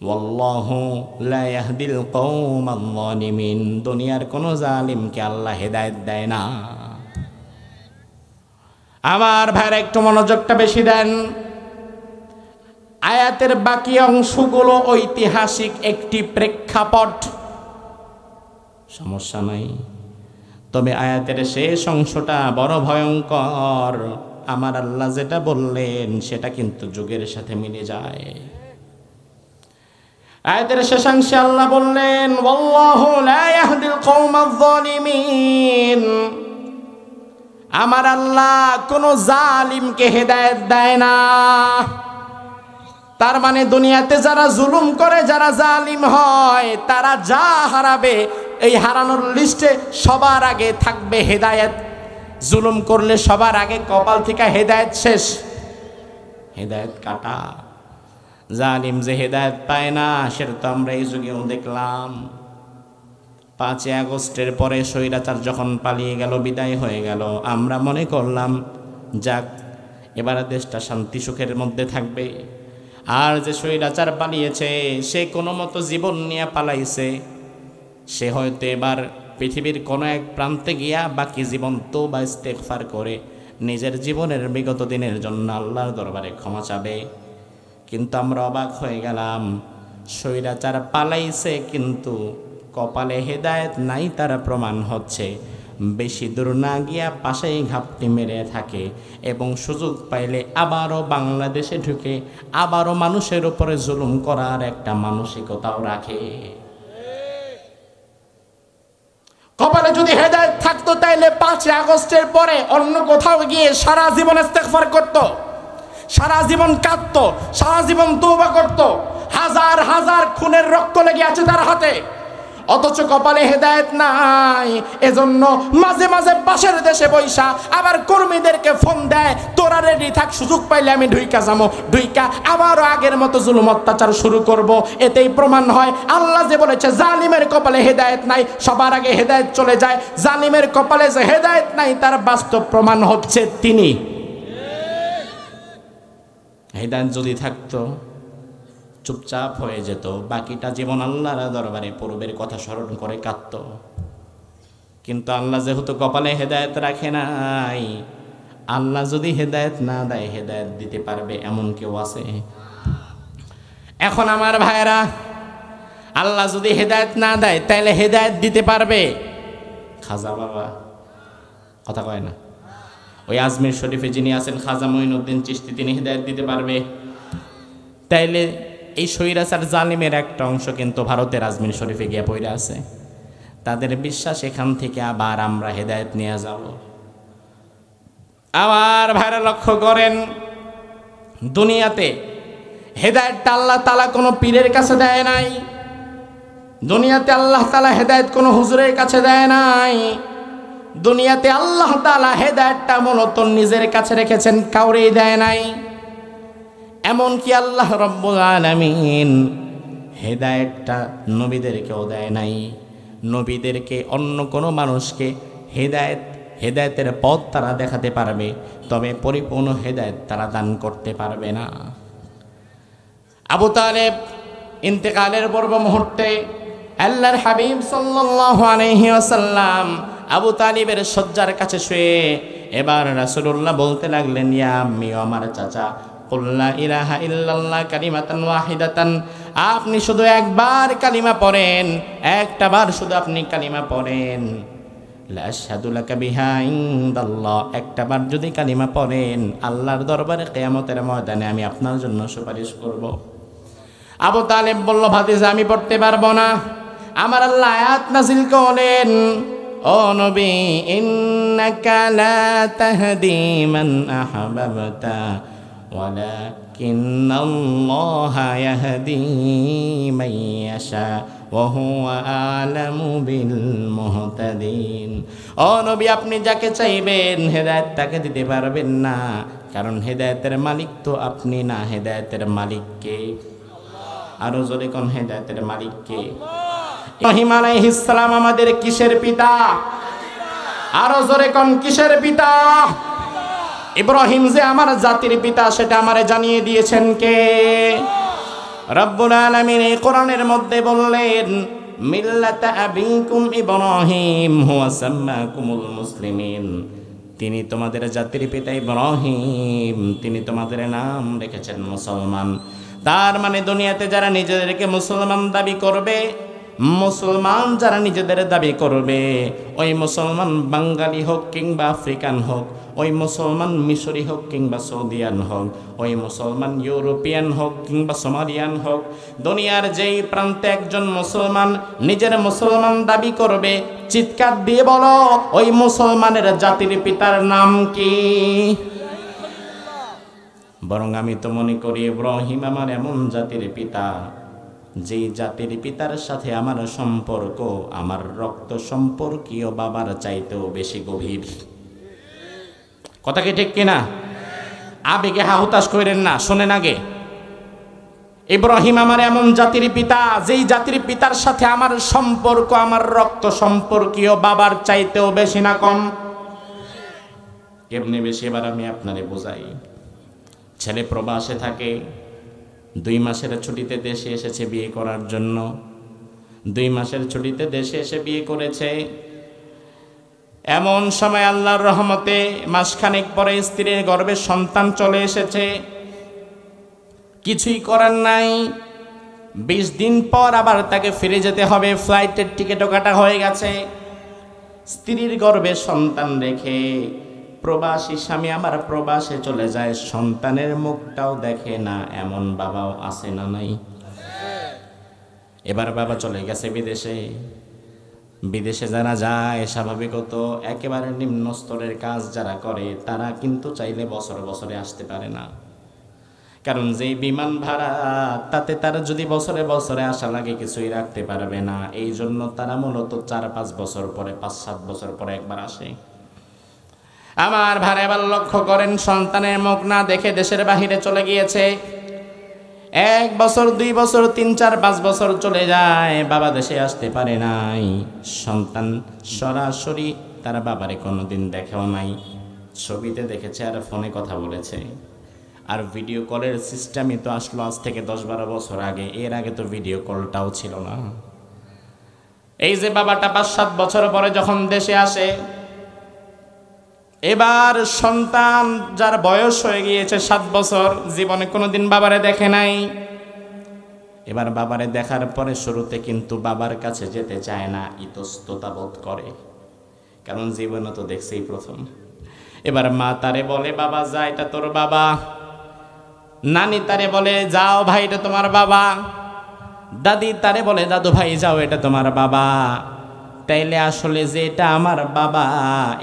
ওয়াল্লাহু লা ইয়াহদিল কওমাল যালিমিন। দুনিয়ার কোন জালিমকে আল্লাহ হেদায়েত দেয় না। আমার ভাইরা একটু মনোযোগটা বেশি দেন। আয়াতের বাকি অংশগুলো ঐতিহাসিক একটি প্রেক্ষাপট, সমস্যা নাই, তবে আয়াতের শেষ অংশটা বড় ভয়ঙ্কর। আমার আল্লাহ যেটা বললেন সেটা কিন্তু যুগের সাথে মিলে যায়। আয়াতের শেষাংশে আল্লাহ বললেন, ওয়াল্লাহু লা ইয়াহদিল কওমাজ যালিমিন। আমার আল্লাহ কোন জালিমকে হেদায়েত দেয় না। তার মানে দুনিয়াতে যারা জুলুম করে, যারা জালিম হয়, তারা যা হারাবে এই হারানোর লিস্টে সবার আগে থাকবে হেদায়েত। জুলুম করলে সবার আগে কপাল থেকে হেদায়েত শেষ, হেদায়েত কাটা। জালিম যে হেদায়েত পায় না সেটা তো আমরা এই যুগেও দেখলাম। 5 আগস্টের পরে স্বৈরাচার যখন পালিয়ে গেল, বিদায় হয়ে গেল, আমরা মনে করলাম যাক এবার দেশটা শান্তি সুখের মধ্যে থাকবে। আর যে স্বৈরাচার পালিয়েছে সে কোনো মতো জীবন নিয়ে পালাইছে, সে হয়তো এবার পৃথিবীর কোনো এক প্রান্তে গিয়া বাকি জীবন তওবা ইস্তেগফার করে নিজের জীবনের বিগত দিনের জন্য আল্লাহর দরবারে ক্ষমা চাবে। কিন্তু আমরা অবাক হয়ে গেলাম, স্বৈরাচার পালাইছে কিন্তু কপালে হেদায়েত নাই, তারা প্রমাণ হচ্ছে। বেশি দূর না গিয়া পাশেই ঘাপটি মেরে থাকে এবং সুযোগ পাইলে আবারও বাংলাদেশে ঢুকে আবারও মানুষের উপরে জুলুম করার একটা মানসিকতাও রাখে। কপালে যদি হেদায়েত থাকতো তাইলে 5 আগস্টের পরে অন্য কোথাও গিয়ে সারা জীবন ইস্তেগফার করত, সারা জীবন কাঁদত, সারা জীবন তওবা করত। হাজার হাজার খুনের রক্ত লেগে আছে তার হাতে, অথচ কপালে হেদায়েত নাই। এজন্য মাঝে মাঝে পাশের দেশে বৈশা আবার কর্মীদেরকে ফোন দেয়, তোরা রেডি থাক, সুযোগ পাইলে আমি ঢুইকা যাবো, ঢুইকা আবারও আগের মতো জুলুম অত্যাচার শুরু করব। এতেই প্রমাণ হয় আল্লাহ যে বলেছে জালিমের কপালে হেদায়েত নাই, সবার আগে হেদায়েত চলে যায়। জালিমের কপালে যে হেদায়েত নাই তার বাস্তব প্রমাণ হচ্ছে তিনি। হেদায়েত যদি থাকতো চুপচাপ হয়ে যেত, বাকিটা জীবন আল্লাহর দরবারে পূর্বের কথা স্মরণ করে কাঁদত। কিন্তু আল্লাহ যেহেতু কপালে হেদায়েত রাখে নাই, আল্লাহ যদি হেদায়েত না দেয় হেদায়েত দিতে পারবে এমন কেউ আছে? এখন আমার ভাইরা, আল্লাহ যদি হেদায়েত না দেয় তাহলে হেদায়েত দিতে পারবে খাজা বাবা? কথা কয় না। ওই আজমির শরীফে যিনি আছেন খাজা মঈনুদ্দিন চিশতি, তিনি হেদায়েত দিতে পারবে? তাইলে এই স্বৈরাচার জালিমের একটা অংশ কিন্তু ভারতের আজমির শরীফে গিয়ে পড়ে আছে। তাদের বিশ্বাস এখান থেকে আবার আমরা হেদায়েত নিয়ে যাব। আমার ভাইরা লক্ষ্য করেন, দুনিয়াতে হেদায়েতটা আল্লাহ তাআলা কোনো পীরের কাছে দেয় নাই। দুনিয়াতে আল্লাহ তাআলা হেদায়েত কোনো হুজুরের কাছে দেয় নাই। দুনিয়াতে আল্লাহ তাআলা হেদায়েতটা মূলত নিজের কাছে রেখেছেন, কাউরেই দেয় নাই। এমনকি আল্লাহ রব্বুল আলামিন হেদায়েতটা নবীদেরকেও দেয় নাই। নবীদেরকে অন্য কোনো মানুষকে হেদায়েতের পথ তারা দেখাতে পারবে, তবে পরিপূর্ণ হেদায়েত তারা দান করতে পারবে না। আবু তালেব ইন্তেকালের পূর্ব মুহূর্তে আল্লাহর হাবিব সাল্লাল্লাহু আলাইহি ওয়াসাল্লাম আবু তালিবের শয্যার কাছে শুয়ে এবার রাসূলুল্লাহ বলতে লাগলেন, ইয়া আম্মি, আমার চাচা, কুল লা ইলাহা ইল্লাল্লাহ কালিমাতান ওয়াহিদাতান, আপনি শুধু একবার কালিমা পড়েন, একটা বার শুধু আপনি কালিমা পড়েন। লা আশহাদু লাকা বিহা ইনদাল্লাহ, একটা বার যদি কালিমা পড়েন আল্লাহর দরবারে কিয়ামতের ময়দানে আমি আপনার জন্য সুপারিশ করব। আবু তালেব বলল, ভাতিজা আমি পড়তে পারবো না। আমার আল্লাহ আয়াত নাযিল করলেন, ও নবী, ইন্নাকা লা তাহদি মান আহবাবতা ওয়ালাকিন্নাল্লাহা ইয়াহদি মান ইয়াশা ওয়া হুয়া আ'লামু বিল মুহতাদিন। ও নবী, আপনি যাকে চাইবেন হেদায়েত তাকে দিতে পারবেন না, কারণ হেদায়েতের মালিক তো আপনি না, হেদায়েতের মালিক কে? আরো জোরে কোন, হেদায়েতের মালিক কে? ইব্রাহিম আলাইহিস সালাম আমাদের কিসের পিতা? আরো জোরে কোন, কিসের পিতা? ইব্রাহিম যে আমার জাতির পিতা সেটা আমারে জানিয়ে দিয়েছেন কে? রব্বুল আলামিন এই কোরআনের মধ্যে বললেন মিল্লাতা আবিকুম ইব্রাহিম হুয়া সাম্মাকুমুল মুসলিমিন, তিনি তোমাদের জাতির পিতা ইব্রাহিম, তিনি তোমাদের নাম রেখেছেন মুসলমান। তার মানে দুনিয়াতে যারা নিজেদেরকে মুসলমান দাবি করবে, মুসলমান যারা নিজেদের দাবি করবে, ওই মুসলমান বাঙালি হোক কিংবা আফ্রিকান হোক, ওই মুসলমান মিশরি হোক কিংবা সৌদিয়ান হোক, ওই মুসলমান ইউরোপিয়ান হোক কিংবা সোমালিয়ান হোক, দুনিয়ার যেই প্রান্তে একজন মুসলমান নিজের মুসলমান দাবি করবে, চিৎকার দিয়ে বলো ওই মুসলমানের জাতির পিতার নাম কি? বরং আমি তো মনে করি ইব্রাহিম আমার এমন জাতির পিতা, যেই জাতির পিতার সাথে আমার সম্পর্ক আমার রক্ত সম্পর্কীয় বাবার চাইতেও বেশি গভীর। কথা কি ঠিক কিনা? আবেগে হাহুতাশ করেন না, শোনেন আগে। ইব্রাহিম আমার এমন জাতির পিতা, যেই জাতির পিতার সাথে আমার সম্পর্ক আমার রক্ত সম্পর্কীয় বাবার চাইতেও বেশি না কম? কেমনে বেশি? এবার আমি আপনারে বোঝাই। ছেলে প্রবাসে থাকে, 2 মাসের ছুটিতে দেশে এসেছে বিয়ে করার জন্য। 2 মাসের ছুটিতে দেশে এসে বিয়ে করেছে। এমন সময় আল্লাহর রহমতে মাসখানেক পরে স্ত্রীর গর্ভে সন্তান চলে এসেছে। কিছুই করার নাই, 20 দিন পর আবার তাকে ফিরে যেতে হবে, ফ্লাইটের টিকিটও কাটা হয়ে গেছে। স্ত্রীর গর্ভে সন্তান রেখে প্রবাসী স্বামী আবার প্রবাসে চলে যায়, সন্তানের মুখটাও দেখে না, এমন বাবাও আছে না নাই? এবার বাবা চলে গেছে বিদেশে। বিদেশে যারা যায় স্বাভাবিকত একেবারে নিম্ন স্তরের কাজ যারা করে তারা কিন্তু চাইলে বছরে বছরে আসতে পারে না, কারণ যেই বিমান ভাড়া তাতে তারা যদি বছরে বছরে আসা লাগে কিছুই রাখতে পারবে না। এই জন্য তারা মূলত 4-5 বছর পরে, 5-7 বছর পরে একবার আসে। আমার ভাই এবার লক্ষ্য করেন, সন্তানের মুখ না দেখে দেশের বাহিরে চলে গিয়েছে। 1 বছর 2 বছর 3, 4, 5 বছর চলে যায়, বাবা দেশে আসতে পারে নাই। সন্তান সরাসরি তার বাবারে কোনোদিন দেখেও নাই, ছবিতে দেখেছে আর ফোনে কথা বলেছে। আর ভিডিও কলের সিস্টেমই তো আসলো আজ থেকে 10-12 বছর আগে। এর আগে তো ভিডিও কলটাও ছিল না। এই যে বাবাটা 5-7 বছর পরে যখন দেশে আসে, এবার সন্তান যার বয়স হয়ে গিয়েছে 7 বছর, জীবনে কোনোদিন বাবারে দেখে নাই। এবার বাবারে দেখার পরে শুরুতে কিন্তু বাবার কাছে যেতে চায় না, ইতস্ততা বোধ করে, কারণ জীবনে তো দেখছেই প্রথম। এবার মা তারে বলে বাবা যা, এটা তোর বাবা। নানি তারে বলে যাও ভাই এটা তোমার বাবা। দাদি তারে বলে দাদু ভাই যাও এটা তোমার বাবা। তাইলে আসলে যে এটা আমার বাবা,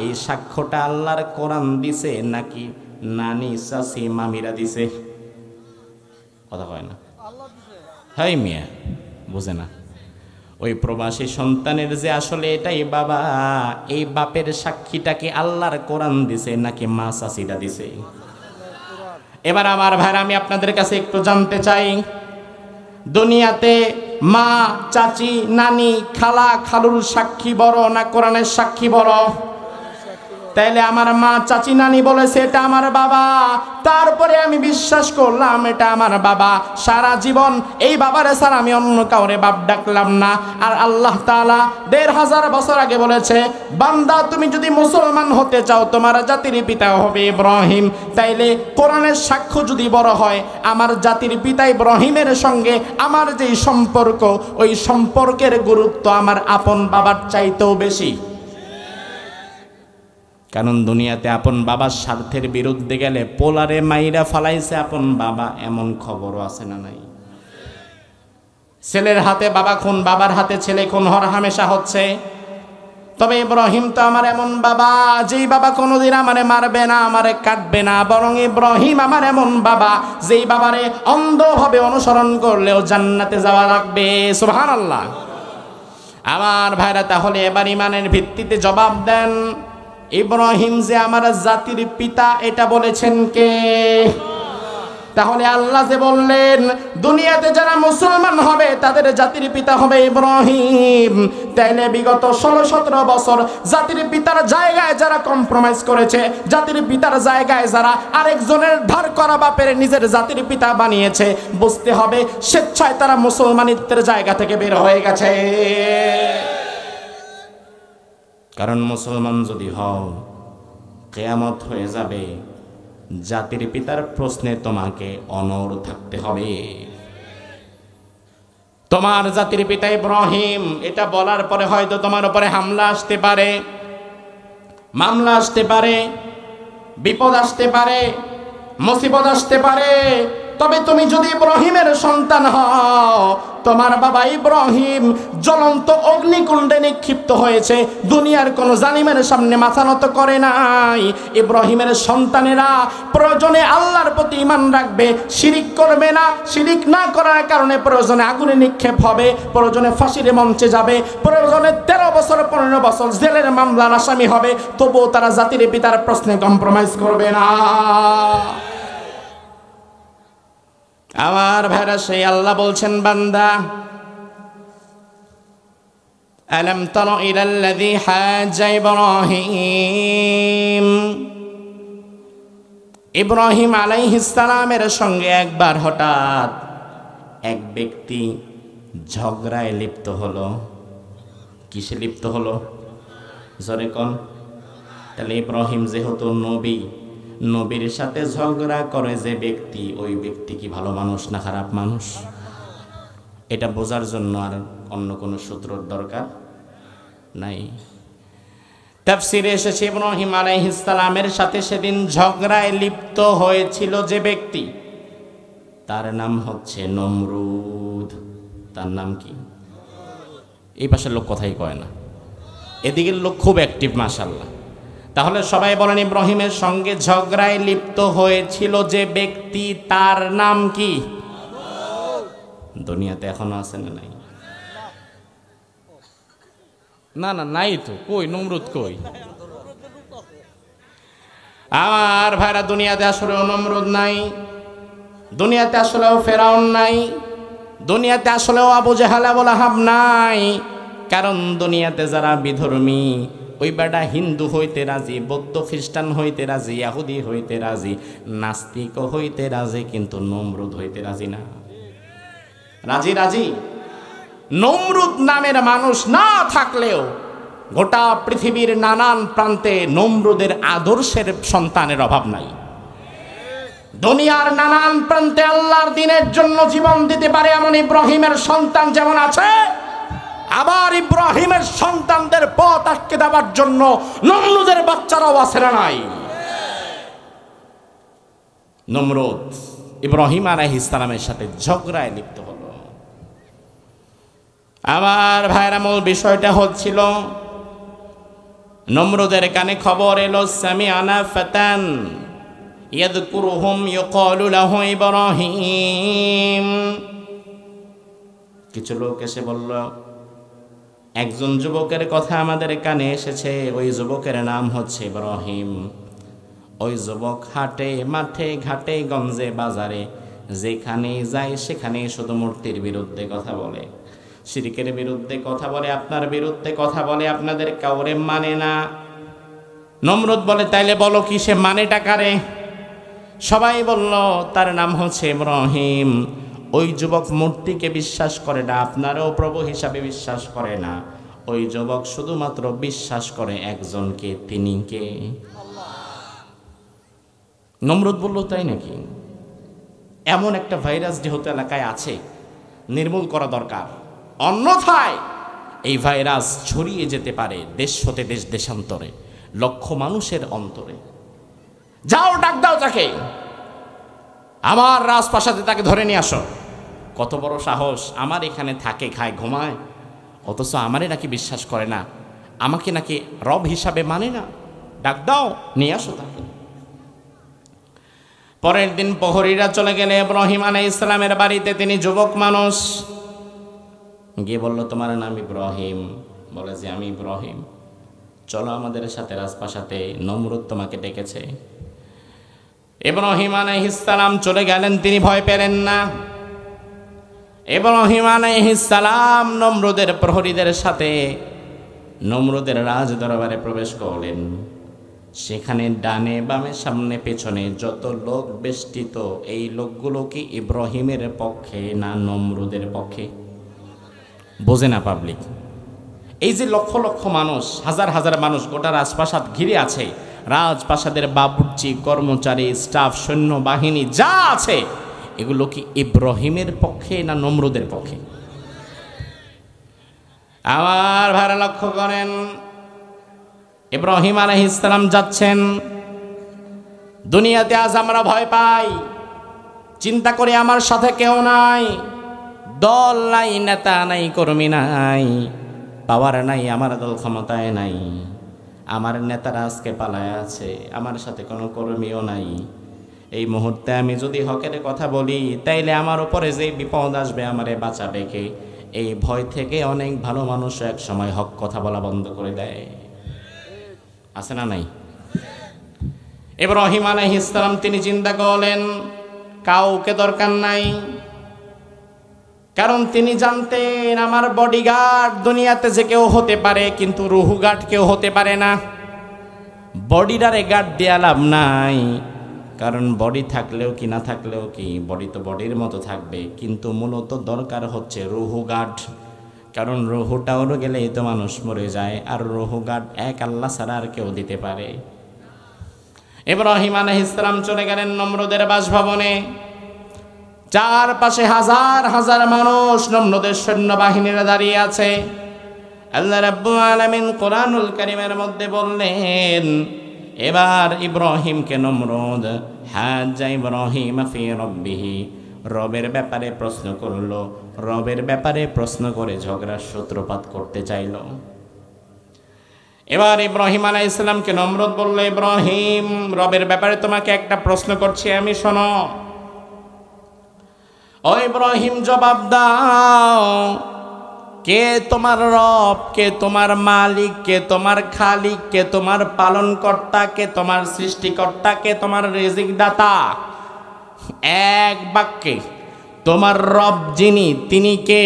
এই সাক্ষ্যটা আল্লাহর কোরআন দিছে নাকি নানি চাচি মামিরা দিছে? কথা কয় না, হাই মিয়া বুঝে না। ওই প্রবাসী সন্তানের যে আসলে এটাই বাবা, এই বাপের সাক্ষীটাকে আল্লাহর কোরআন দিছে নাকি মা চাচিটা দিছে? এবার আমার ভাইরা আমি আপনাদের কাছে একটু জানতে চাই, দুনিয়াতে মা চাচি নানি খালা খালুর সাক্ষী বড় না কোরআনের সাক্ষী বড়? তাইলে আমার মা চাচি নানি বলেছে এটা আমার বাবা, তারপরে আমি বিশ্বাস করলাম এটা আমার বাবা। সারা জীবন এই বাবারে স্যার আমি অন্য কাউরে বাপ ডাকলাম না। আর আল্লাহ তাআলা 1500 বছর আগে বলেছে, বান্দা তুমি যদি মুসলমান হতে চাও তোমার জাতির পিতা হবে ইব্রাহিম। তাইলে কোরআনের সাক্ষ্য যদি বড় হয়, আমার জাতির পিতা ইব্রাহিমের সঙ্গে আমার যেই সম্পর্ক, ওই সম্পর্কের গুরুত্ব আমার আপন বাবার চাইতেও বেশি। কারণ দুনিয়াতে আপন বাবার স্বার্থের বিরুদ্ধে গেলে পোলারে মাইরা ফালাইছে আপন বাবা, এমন খবরও আছে না নাই? ছেলের হাতে বাবা খুন, বাবার হাতে ছেলে খুন হর হামেশা হচ্ছে। তবে ইব্রাহিম তো আমার এমন বাবা, যেই বাবা কোনোদিন আমারে মারবে না, আমারে কাটবে না, বরং ইব্রাহিম আমার এমন বাবা যেই বাবারে অন্ধভাবে অনুসরণ করলেও জান্নাতে যাওয়া লাগবে। সুবহানাল্লাহ। আমার ভাইরা তাহলে এবার ইমানের ভিত্তিতে জবাব দেন, ইব্রাহিম যে আমার জাতির পিতা এটা বলেছেন কে? তাহলে আল্লাহ যে বললেন দুনিয়াতে যারা মুসলমান হবে তাদের জাতির পিতা হবে ইব্রাহিম, তাইলে বিগত 16-17 বছর জাতির পিতার জায়গায় যারা কম্প্রোমাইজ করেছে, জাতির পিতার জায়গায় যারা আরেকজনের ধার করা বাপের নিজের জাতির পিতা বানিয়েছে, বুঝতে হবে স্বেচ্ছায় তারা মুসলমানিত্বের জায়গা থেকে বের হয়ে গেছে। কারণ মুসলমান যদি হও কিয়ামত হয়ে যাবে, জাতির পিতার প্রশ্নে তোমাকে অনড় থাকতে হবে। তোমার জাতির পিতা ইব্রাহিম, এটা বলার পরে হয়তো তোমার উপরে হামলা আসতে পারে, মামলা আসতে পারে, বিপদ আসতে পারে, মুসিবত আসতে পারে, তবে তুমি যদি ইব্রাহিমের সন্তান হও, তোমার বাবা ইব্রাহিম জ্বলন্ত অগ্নিকুণ্ডে নিক্ষিপ্ত হয়েছে, দুনিয়ার কোন জালিমের সামনে মাথা নত করে নাই। ইব্রাহিমের সন্তানেরা প্রয়োজনে আল্লাহর প্রতি ঈমান রাখবে, শিরিক করবে না, শিরিক না করার কারণে প্রয়োজনে আগুনে নিক্ষেপ হবে, প্রয়োজনে ফাঁসির মঞ্চে যাবে, প্রয়োজনে 13 বছর 15 বছর জেলের মামলার আসামি হবে, তবুও তারা জাতির পিতার প্রশ্নে কম্প্রোমাইজ করবে না। আমার ভাইরা, সেই আল্লাহ বলছেন, বান্দা আলাম তারা ইলাল্লাযী হাজ্জা ইব্রাহিম, ইব্রাহিম আলাইহিস সালামের সঙ্গে একবার হঠাৎ এক ব্যক্তি ঝগড়ায় লিপ্ত হলো। কিসে লিপ্ত হলো? জোরে কোন। তাহলে ইব্রাহিম যেহেতু নবী, নবীর সাথে ঝগড়া করে যে ব্যক্তি, ওই ব্যক্তি কি ভালো মানুষ না খারাপ মানুষ? এটা বোঝার জন্য আর অন্য কোনো সূত্রের দরকার নাই। তাফসিরে এসেছে ইব্রাহিম আলাইহিস সালামের সাথে সেদিন ঝগড়ায় লিপ্ত হয়েছিল যে ব্যক্তি, তার নাম হচ্ছে নমরুদ। তার নাম কি? এই পাশের লোক কথাই কয় না, এদিকের লোক খুব অ্যাক্টিভ মাশাআল্লাহ। তাহলে সবাই বলেন, ইব্রাহিমের সঙ্গে ঝগড়ায় লিপ্ত হয়েছিল যে ব্যক্তি, তার নাম কি? দুনিয়াতে এখনো আছে না নাই? না না, নাই তো। কই নমরুদ কই? আমার ভাইরা, দুনিয়াতে আসলেও নমরুদ নাই, দুনিয়াতে আসলেও ফেরাউন নাই, দুনিয়াতে আসলেও আবু জাহাল আবু লাহাব নাই। কারণ দুনিয়াতে যারা বিধর্মী, ওই বেটা হিন্দু হইতে রাজি, বৌদ্ধ খ্রিস্টান হইতে রাজি, ইহুদি হইতে রাজি, নাস্তিক হইতে রাজি, কিন্তু নমরুদ হইতে রাজি না। রাজি রাজি নমরুদ নামের মানুষ না থাকলেও গোটা পৃথিবীর নানান প্রান্তে নমরুদের আদর্শের সন্তানের অভাব নাই। দুনিয়ার নানান প্রান্তে আল্লাহর দ্বীনের জন্য জীবন দিতে পারে এমন ইব্রাহিমের সন্তান যেমন আছে, আবার ইব্রাহিমের সন্তানদের পথ আটকে দেওয়ার জন্য নমরুদের বাচ্চারাও আছে না নাই? নমরুদ ইব্রাহিম আলাইহিস সালামের সাথে ঝগড়ায় লিপ্ত হলো। আমার ভাইরা, মূল বিষয়টা হচ্ছিল, নমরুদের কানে খবর এলো, সামিআনা ফাতান ইয়াযকুরুহুম ইউকালু লাহু ইব্রাহিম। কিছু লোক এসে বলল, একজন যুবকের কথা আমাদের কানে এসেছে, ওই যুবকের নাম হচ্ছে ইব্রাহিম। ওই যুবক হাটে মাঠে ঘাটে গঞ্জে বাজারে যেখানে যায় সেখানে শুধু মূর্তির বিরুদ্ধে কথা বলে, শিরকের বিরুদ্ধে কথা বলে, আপনার বিরুদ্ধে কথা বলে, আপনাদের কাউরে মানে না। নমরুদ বলে, তাইলে বলো কি সে মানেটা কারে? সবাই বলল তার নাম হচ্ছে ইব্রাহিম। ওই যুবক মূর্তিকে বিশ্বাস করে না, আপনারও প্রভু হিসাবে বিশ্বাস করে না। ওই যুবক শুধুমাত্র বিশ্বাস করে একজনকে, তিনি কে? নমরুদ বলল, তাই নাকি? এমন একটা ভাইরাস যেহেতু এলাকায় আছে, নির্মূল করা দরকার, অন্যথায় এই ভাইরাস ছড়িয়ে যেতে পারে দেশ হতে দেশ, দেশান্তরে, লক্ষ মানুষের অন্তরে। যাও ডাক দাও তাকে, আমার রাজপ্রাসাদে তাকে ধরে নিয়ে আসো। কত বড় সাহস! আমার এখানে থাকে, খায়, ঘুমায়, অথচ আমারে নাকি বিশ্বাস করে না, আমাকে নাকি রব হিসাবে মানে না। ডাক দাও, নিয়ে আসো তাকে। পরের দিন প্রহরীরা চলে গেলে ইব্রাহিম আলাইহিস সালামের বাড়িতে। তিনি যুবক মানুষ, গিয়ে বলল, তোমার নাম ইব্রাহিম? বলে যে আমি ইব্রাহিম আলাইহিস সালাম চলে গেলেন, তিনি ভয় পেলেন না। ইব্রাহিম আলাইহিস সালাম নমরুদের প্রহরীদের সাথে নমরুদের রাজ দরবারে প্রবেশ করলেন। সেখানে ডানে বামে সামনে পেছনে যত লোক বেষ্টিত, এই লোকগুলো কি ইব্রাহিমের পক্ষে না নমরুদের পক্ষে? বোঝে না পাবলিক। এই যে লক্ষ লক্ষ মানুষ, হাজার হাজার মানুষ গোটা রাজপ্রাসাদ ঘিরে আছে, রাজপ্রাসাদের বাবুর্চি, কর্মচারী, স্টাফ, সৈন্যবাহিনী যা আছে, এগুলো কি ইব্রাহিমের পক্ষে না নমরুদের পক্ষে? আমার ভাইরা লক্ষ্য করেন, ইব্রাহিম আলাইহিস সালাম যাচ্ছেন। দুনিয়াতে আজ আমরা ভয় পাই, চিন্তা করি আমার সাথে কেউ নাই, দল নাই, নেতা নাই, কর্মী নাই, পাওয়ার নাই, আমার দল ক্ষমতায় নাই, আমার নেতারা আজকে পালায় আছে, আমার সাথে কোনো কর্মীও নাই। এই মুহূর্তে আমি যদি হকের কথা বলি, তাইলে আমার উপরে যে বিপদ আসবে আমারে বাঁচাবে কে? এই ভয় থেকে অনেক ভালো মানুষ এক সময় হক কথা বলা বন্ধ করে দেয়, আছে না নাই? ইব্রাহিম আলাইহিস সালাম তিনি চিন্তা করলেন কাউকে দরকার নাই, কারণ তিনি জানতেন আমার বডিগার্ড দুনিয়াতে যে কেউ হতে পারে, কিন্তু রুহু গার্ড কেউ হতে পারে না। বডিটারে গার্ড দেয়া লাভ নাই, কারণ বডি থাকলেও কি না থাকলেও কি, বডি তো বডির মতো থাকবে, কিন্তু মূলত দরকার হচ্ছে রুহু গার্ড। কারণ রুহুটা ওর গেলেই তো মানুষ মরে যায়, আর রুহু গার্ড এক আল্লাহ ছাড়া আর কেউ দিতে পারে। ইব্রাহিম আলাইহিস সালাম চলে গেলেন নমরুদের বাসভবনে। চারপাশে হাজার হাজার মানুষ, নমরুদের সৈন্যবাহিনীরা দাঁড়িয়ে আছে। আল্লাহ রাব্বুল আলামিন কোরআনুল কারীমের মধ্যে বললেন, এবার ইব্রাহিমকে নমরুদ হাজ্জা ইব্রাহিম ফি রাব্বিহি, রবের ব্যাপারে প্রশ্ন করলো, রবের ব্যাপারে প্রশ্ন করে ঝগড়ার সূত্রপাত করতে চাইল। এবার ইব্রাহিম আলাইহিস সালামকে নমরুদ বলল, ইব্রাহিম, রবের ব্যাপারে তোমাকে একটা প্রশ্ন করছি, আমি শোনো। ও ইব্রাহিম, জবাব দাও, কে তোমার রব, কে তোমার মালিক, কে তোমার খালিক, কে তোমার পালনকর্তা, কে তোমার সৃষ্টিকর্তা, কে তোমার রিজিক দাতা? এক বাক্যে তোমার রব যিনি, তিনি কে?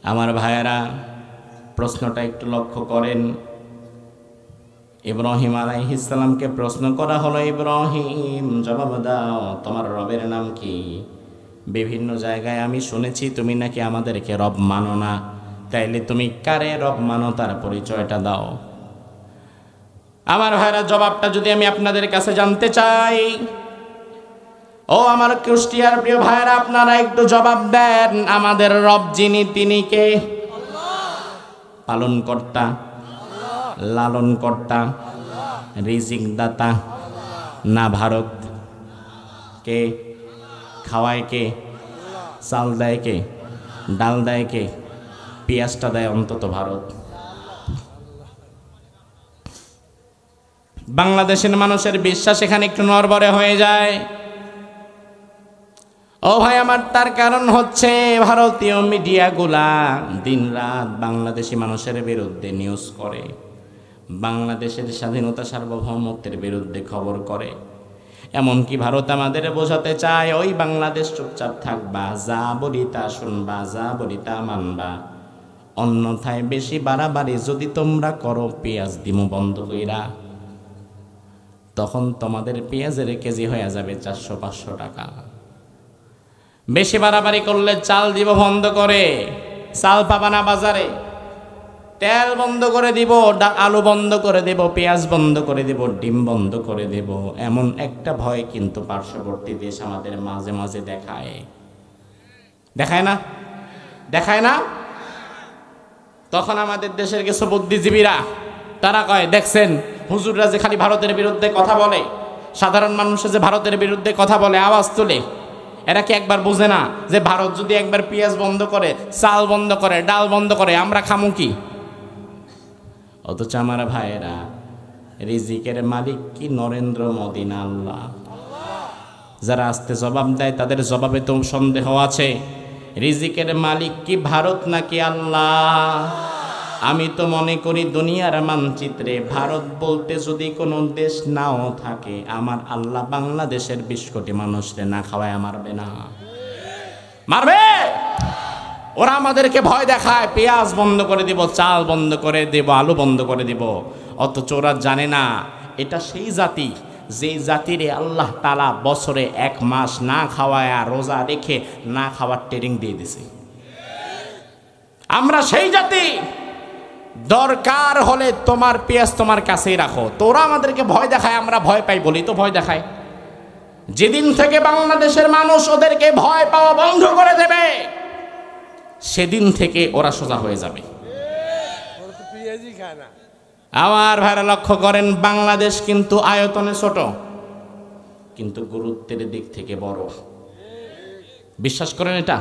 আমার ভাইয়েরা, প্রশ্নটা একটু লক্ষ্য করেন। ইব্রাহিম আলাইহিস সালামকে প্রশ্ন করা হলো, ইব্রাহিম জবাব দাও, তোমার রবের নাম কি? বিভিন্ন জায়গায় আমি শুনেছি তুমি নাকি আমাদেরকে রব মানো না, তাইলে তুমি কারে রব মানো তার পরিচয়টা দাও। আমার ভাইরা, জবাবটা যদি আমি আপনাদের কাছে জানতে চাই, ও আমার কুষ্টিয়ার প্রিয় ভাইরা, আপনারা একটু জবাব দেন, আমাদের রব যিনি তিনি কে? পালনকর্তা, লালনকর্তা, রিজিক দাতা না ভারত? কে খাওয়ায়? কে চাল দেয়? কে ডাল দেয়? কে পেঁয়াজটা দেয়? অন্তত ভারত। বাংলাদেশের মানুষের বিশ্বাস এখানে একটু নড়বড়ে হয়ে যায়। ও ভাই আমার, তার কারণ হচ্ছে ভারতীয় মিডিয়াগুলা দিনরাত বাংলাদেশি মানুষের বিরুদ্ধে নিউজ করে, বাংলাদেশের স্বাধীনতা সার্বভৌমত্বের বিরুদ্ধে খবর করে। এমনকি ভারত আমাদের বোঝাতে চায়, ওই বাংলাদেশ চুপচাপ থাকবা, যা বলি তা শুনবা, যা বলি তা মানবা, অন্যথায় বেশি বাড়াবাড়ি যদি তোমরা করো, পেঁয়াজ দিমু বন্ধ কইরা। তখন তোমাদের পেঁয়াজের কেজি হয়ে যাবে 400-500 টাকা। বেশি বাড়াবাড়ি করলে চাল দিব বন্ধ করে, চাল পাবা না বাজারে, তেল বন্ধ করে দিব, আলু বন্ধ করে দেব, পেঁয়াজ বন্ধ করে দেব, ডিম বন্ধ করে দেব। এমন একটা ভয় কিন্তু পার্শ্ববর্তী দেশ আমাদের মাঝে মাঝে দেখায়, দেখায় না? দেখায় না? তখন আমাদের দেশের কিছু বুদ্ধিজীবীরা তারা কয়, দেখছেন হুজুররা যে খালি ভারতের বিরুদ্ধে কথা বলে, সাধারণ মানুষ যে ভারতের বিরুদ্ধে কথা বলে, আওয়াজ তোলে, এরা কি একবার বোঝে না যে ভারত যদি একবার পেঁয়াজ বন্ধ করে, চাল বন্ধ করে, ডাল বন্ধ করে, আমরা খামু কি? অথচ আমার ভাইয়েরা, রিজিকের মালিক কি নরেন্দ্র মোদী না আল্লাহ? যারা আস্তে জবাব দেয় তাদের জবাবে তো সন্দেহ আছে। রিজিকের মালিক কি ভারত নাকি আল্লাহ? আমি তো মনে করি দুনিয়ার মানচিত্রে ভারত বলতে যদি কোনো দেশ নাও থাকে, আমার আল্লাহ বাংলাদেশের 20 কোটি মানুষকে না খাওয়ায় মারবে না? মারবে। ওরা আমাদেরকে ভয় দেখায়, পেঁয়াজ বন্ধ করে দিব, চাল বন্ধ করে দেব, আলু বন্ধ করে দিব। অথচ ওরা জানে না এটা সেই জাতি যেই জাতিরে আল্লাহ তাআলা বছরে 1 মাস না খাওয়ায় রোজা রেখে না খাওয়ার ট্রেনিং দিয়ে দিছে। আমরা সেই জাতি, দরকার হলে তোমার পেঁয়াজ তোমার কাছেই রাখো। তোরা আমাদেরকে ভয় দেখায়, আমরা ভয় পাই বলি তো ভয় দেখায়। যেদিন থেকে বাংলাদেশের মানুষ ওদেরকে ভয় পাওয়া বন্ধ করে দেবে, সেদিন থেকে ওরা সোজা হয়ে যাবে। আমার ভাইরা লক্ষ্য করেন, বাংলাদেশ কিন্তু আয়তনে ছোট, কিন্তু গুরুত্বের দিক থেকে বড়। বিশ্বাস করেন এটা?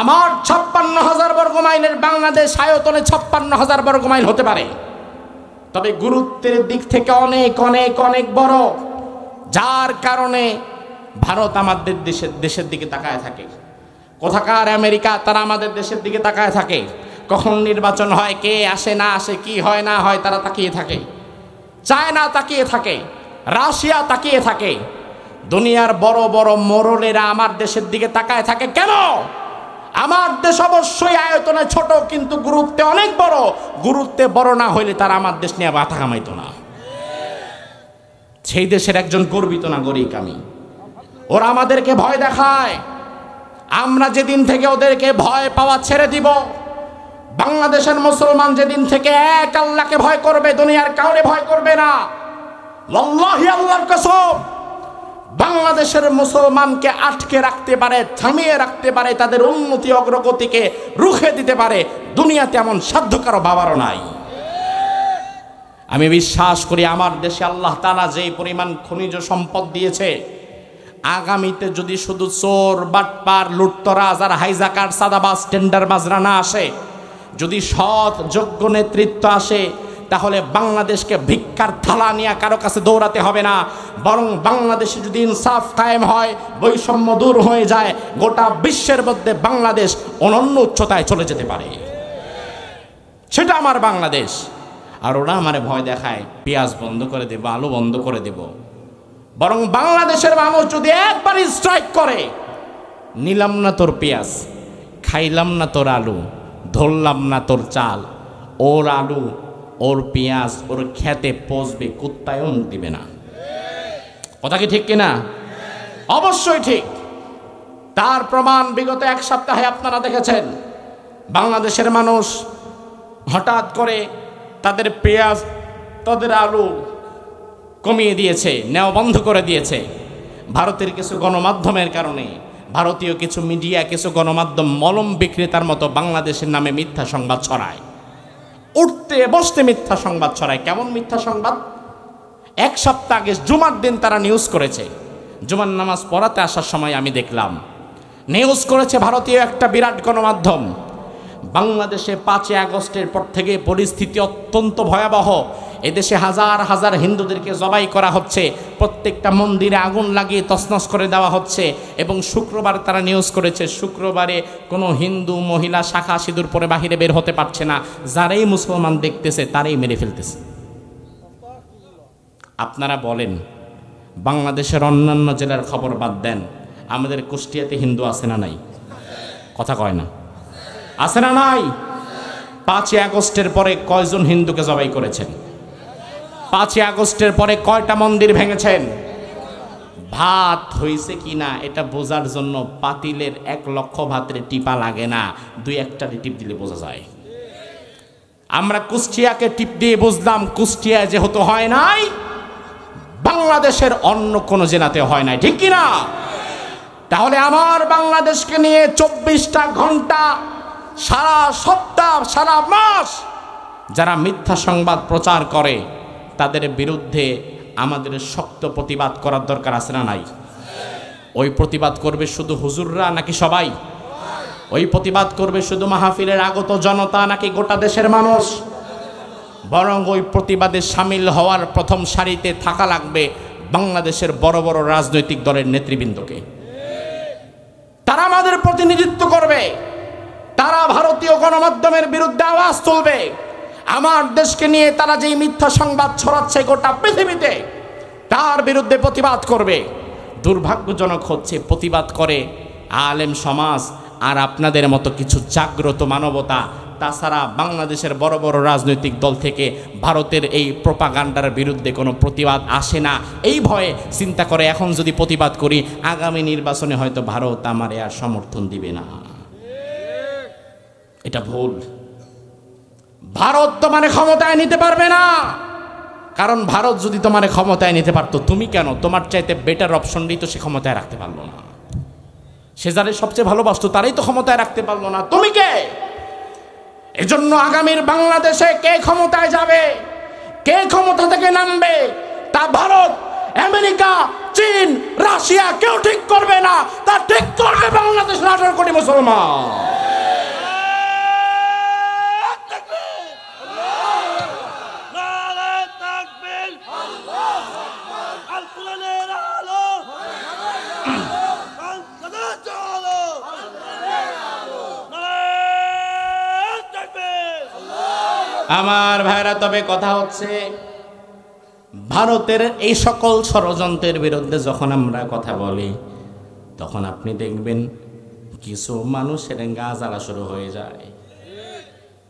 আমার 56,000 বর্গ মাইলের বাংলাদেশ আয়তনে 56,000 বর্গ মাইল হতে পারে, তবে গুরুত্বের দিক থেকে অনেক অনেক অনেক বড়। যার কারণে ভারত আমাদের দেশের দিকে তাকায় থাকে, কোথাকার আমেরিকা তারা আমাদের দেশের দিকে তাকায় থাকে। কখন নির্বাচন হয়, কে আসে না আসে, কি হয় না হয়, তারা তাকিয়ে থাকে। চায়না তাকিয়ে থাকে, রাশিয়া তাকিয়ে থাকে। দুনিয়ার বড় বড় মোড়লেরা আমার দেশের দিকে তাকায় থাকে কেন? আমার দেশ অবশ্যই আয়তনে ছোট, কিন্তু গুরুত্বে অনেক বড়। গুরুত্বে বড় না হইলে তারা আমার দেশ নিয়ে মাথা ঘামাইতো না। সেই দেশের একজন গর্বিত নাগরিক আমি। ওরা আমাদেরকে ভয় দেখায়, আমরা যেদিন থেকে ওদেরকে ভয় পাওয়া ছেড়ে দিব, বাংলাদেশের মুসলমান যেদিন থেকে এক আল্লাহকে ভয় করবে, দুনিয়ার কাউরে ভয় করবে না, আল্লাহি আল্লাহর কসম, বাংলাদেশের মুসলমানকে আটকে রাখতে পারে, থামিয়ে রাখতে পারে, তাদের উন্নতি অগ্রগতিকে রুখে দিতে পারে, দুনিয়াতে এমন সাধ্য কারো বাবারও নাই। আমি বিশ্বাস করি আমার দেশে আল্লাহ তাআলা যে পরিমাণ খনিজ সম্পদ দিয়েছে, আগামীতে যদি শুধু চোর, বাটপার, লুটতরাজ আর হাইজাকার, সাদাবাজ, টেন্ডারবাজরা না আসে, যদি সৎ যোগ্য নেতৃত্ব আসে, তাহলে বাংলাদেশকে ভিক্ষার থালা নিয়ে কারো কাছে দৌড়াতে হবে না। বরং বাংলাদেশে যদি ইনসাফ কায়েম হয়, বৈষম্য দূর হয়ে যায়, গোটা বিশ্বের মধ্যে বাংলাদেশ অনন্য উচ্চতায় চলে যেতে পারে। সেটা আমার বাংলাদেশ। আর ওরা আমারে ভয় দেখায়, পেঁয়াজ বন্ধ করে দেব, আলু বন্ধ করে দেব। বরং বাংলাদেশের মানুষ যদি একবার স্ট্রাইক করে, নিলাম না তোর পেঁয়াজ, খাইলাম না তোর আলু, ধরলাম না তোর চাল, ওর আলু ওর পেঁয়াজ ওর খেতে পচবে, কুত্তায়ও মুখ দিবে না। কথা কি ঠিক কিনা? অবশ্যই ঠিক। তার প্রমাণ বিগত 1 সপ্তাহে আপনারা দেখেছেন, বাংলাদেশের মানুষ হঠাৎ করে তাদের পেঁয়াজ, তাদের আলু কমিয়ে দিয়েছে, নেওয়া বন্ধ করে দিয়েছে। ভারতের কিছু গণমাধ্যমের কারণে, ভারতীয় কিছু মিডিয়া, কিছু গণমাধ্যম মলম বিক্রেতার মতো বাংলাদেশের নামে মিথ্যা সংবাদ ছড়ায়, উঠতে বসতে মিথ্যা সংবাদ ছড়ায়। কেমন মিথ্যা সংবাদ? 1 সপ্তাহ আগে জুমার দিন তারা নিউজ করেছে, জুমার নামাজ পড়াতে আসার সময় আমি দেখলাম নিউজ করেছে ভারতীয় একটা বিরাট গণমাধ্যম, বাংলাদেশে 5 আগস্টের পর থেকে পরিস্থিতি অত্যন্ত ভয়াবহ। এদেশে হাজার হাজার হিন্দুদেরকে জবাই করা হচ্ছে, প্রত্যেকটা মন্দিরে আগুন লাগিয়ে তছনছ করে দেওয়া হচ্ছে। এবং শুক্রবার তারা নিউজ করেছে, শুক্রবারে কোনো হিন্দু মহিলা শাখা সিঁদুর পরে বাহিরে বের হতে পারছে না, যারাই মুসলমান দেখতেছে তারাই মেরে ফেলতেছে। আপনারা বলেন, বাংলাদেশের অন্যান্য জেলার খবর বাদ দেন, আমাদের কুষ্টিয়াতে হিন্দু আছে না নাই? কথা কয় না, আছে না নাই? 5 আগস্টের পরে কয়জন হিন্দুকে জবাই করেছেন? 5 আগস্টের পরে কয়টা মন্দির ভেঙেছেন? ভাত হয়েছে কিনা এটা বোঝার জন্য পাতিলের 1 লক্ষ ভাতের টিপা লাগে না, 2-1টা টিপ দিলে বোঝা যায়। আমরা কুষ্টিয়াকে টিপ দিয়ে বুঝলাম, কুষ্টিয়ায় যেহেতু হয় নাই, বাংলাদেশের অন্য কোন জেলাতে হয় নাই, ঠিক কিনা? তাহলে আমার বাংলাদেশকে নিয়ে 24টা ঘন্টা, সারা সপ্তাহ, সারা মাস যারা মিথ্যা সংবাদ প্রচার করে, তাদের বিরুদ্ধে আমাদের শক্ত প্রতিবাদ করার দরকার আছে না নাই? ওই প্রতিবাদ করবে শুধু হুজুররা নাকি সবাই? ওই প্রতিবাদ করবে শুধু মাহফিলের আগত জনতা নাকি গোটা দেশের মানুষ? বরং ওই প্রতিবাদে সামিল হওয়ার প্রথম সারিতে থাকা লাগবে বাংলাদেশের বড় বড় রাজনৈতিক দলের নেতৃবৃন্দকে। তারা আমাদের প্রতিনিধিত্ব করবে, তারা ভারতীয় গণমাধ্যমের বিরুদ্ধে আওয়াজ তুলবে। আমার দেশকে নিয়ে তারা যেই মিথ্যা সংবাদ ছড়াচ্ছে গোটা পৃথিবীতে, তার বিরুদ্ধে প্রতিবাদ করবে। দুর্ভাগ্যজনক হচ্ছে প্রতিবাদ করে আলেম সমাজ আর আপনাদের মতো কিছু জাগ্রত মানবতা। তাছাড়া বাংলাদেশের বড় বড় রাজনৈতিক দল থেকে ভারতের এই প্রোপাগান্ডার বিরুদ্ধে কোনো প্রতিবাদ আসে না। এই ভয়ে চিন্তা করে এখন যদি প্রতিবাদ করি আগামী নির্বাচনে হয়তো ভারত আমারে আর সমর্থন দিবে না। এটা ভুল। ভারত তোমারে ক্ষমতায় নিতে পারবে না, কারণ ভারত যদি তোমারে ক্ষমতায় নিতে পারতো, তুমি কেন তোমার চাইতে বেটার অপশনই তো সে ক্ষমতায় রাখতে পারলো না। সে যারে সবচেয়ে ভালোবাসতো তারাই তো ক্ষমতায় রাখতে পারলো না, তুমি কে? এজন্য আগামীর বাংলাদেশে কে ক্ষমতায় যাবে, কে ক্ষমতা থেকে নামবে, তা ভারত, আমেরিকা, চীন, রাশিয়া কেউ ঠিক করবে না। তা ঠিক করবে বাংলাদেশের 18 কোটি মুসলমান। আমার ভাইরা, তবে কথা হচ্ছে ভারতের এই সকল ষড়যন্ত্রের বিরুদ্ধে যখন আমরা কথা বলি, তখন আপনি দেখবেন কিছু মানুষের গা জ্বালা শুরু হয়ে যায়,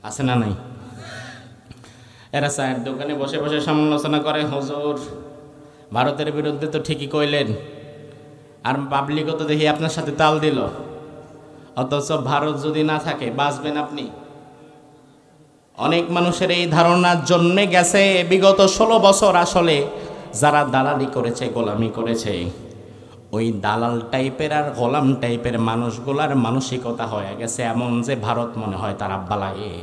আছে না নাই? এরা চায়ের দোকানে বসে বসে সমালোচনা করে, হুজুর ভারতের বিরুদ্ধে তো ঠিকই কইলেন, আর পাবলিকও তো দেখি আপনার সাথে তাল দিল, অথচ ভারত যদি না থাকে বাঁচবেন আপনি? অনেক মানুষের এই ধারণার জন্মে গেছে বিগত 16 বছর। আসলে যারা দালালি করেছে, গোলামি করেছে, ওই দালাল টাইপের আর গোলাম টাইপের মানুষগুলার মানসিকতা হয়ে গেছে এমন যে ভারত মনে হয় তার আব্বা লাগে।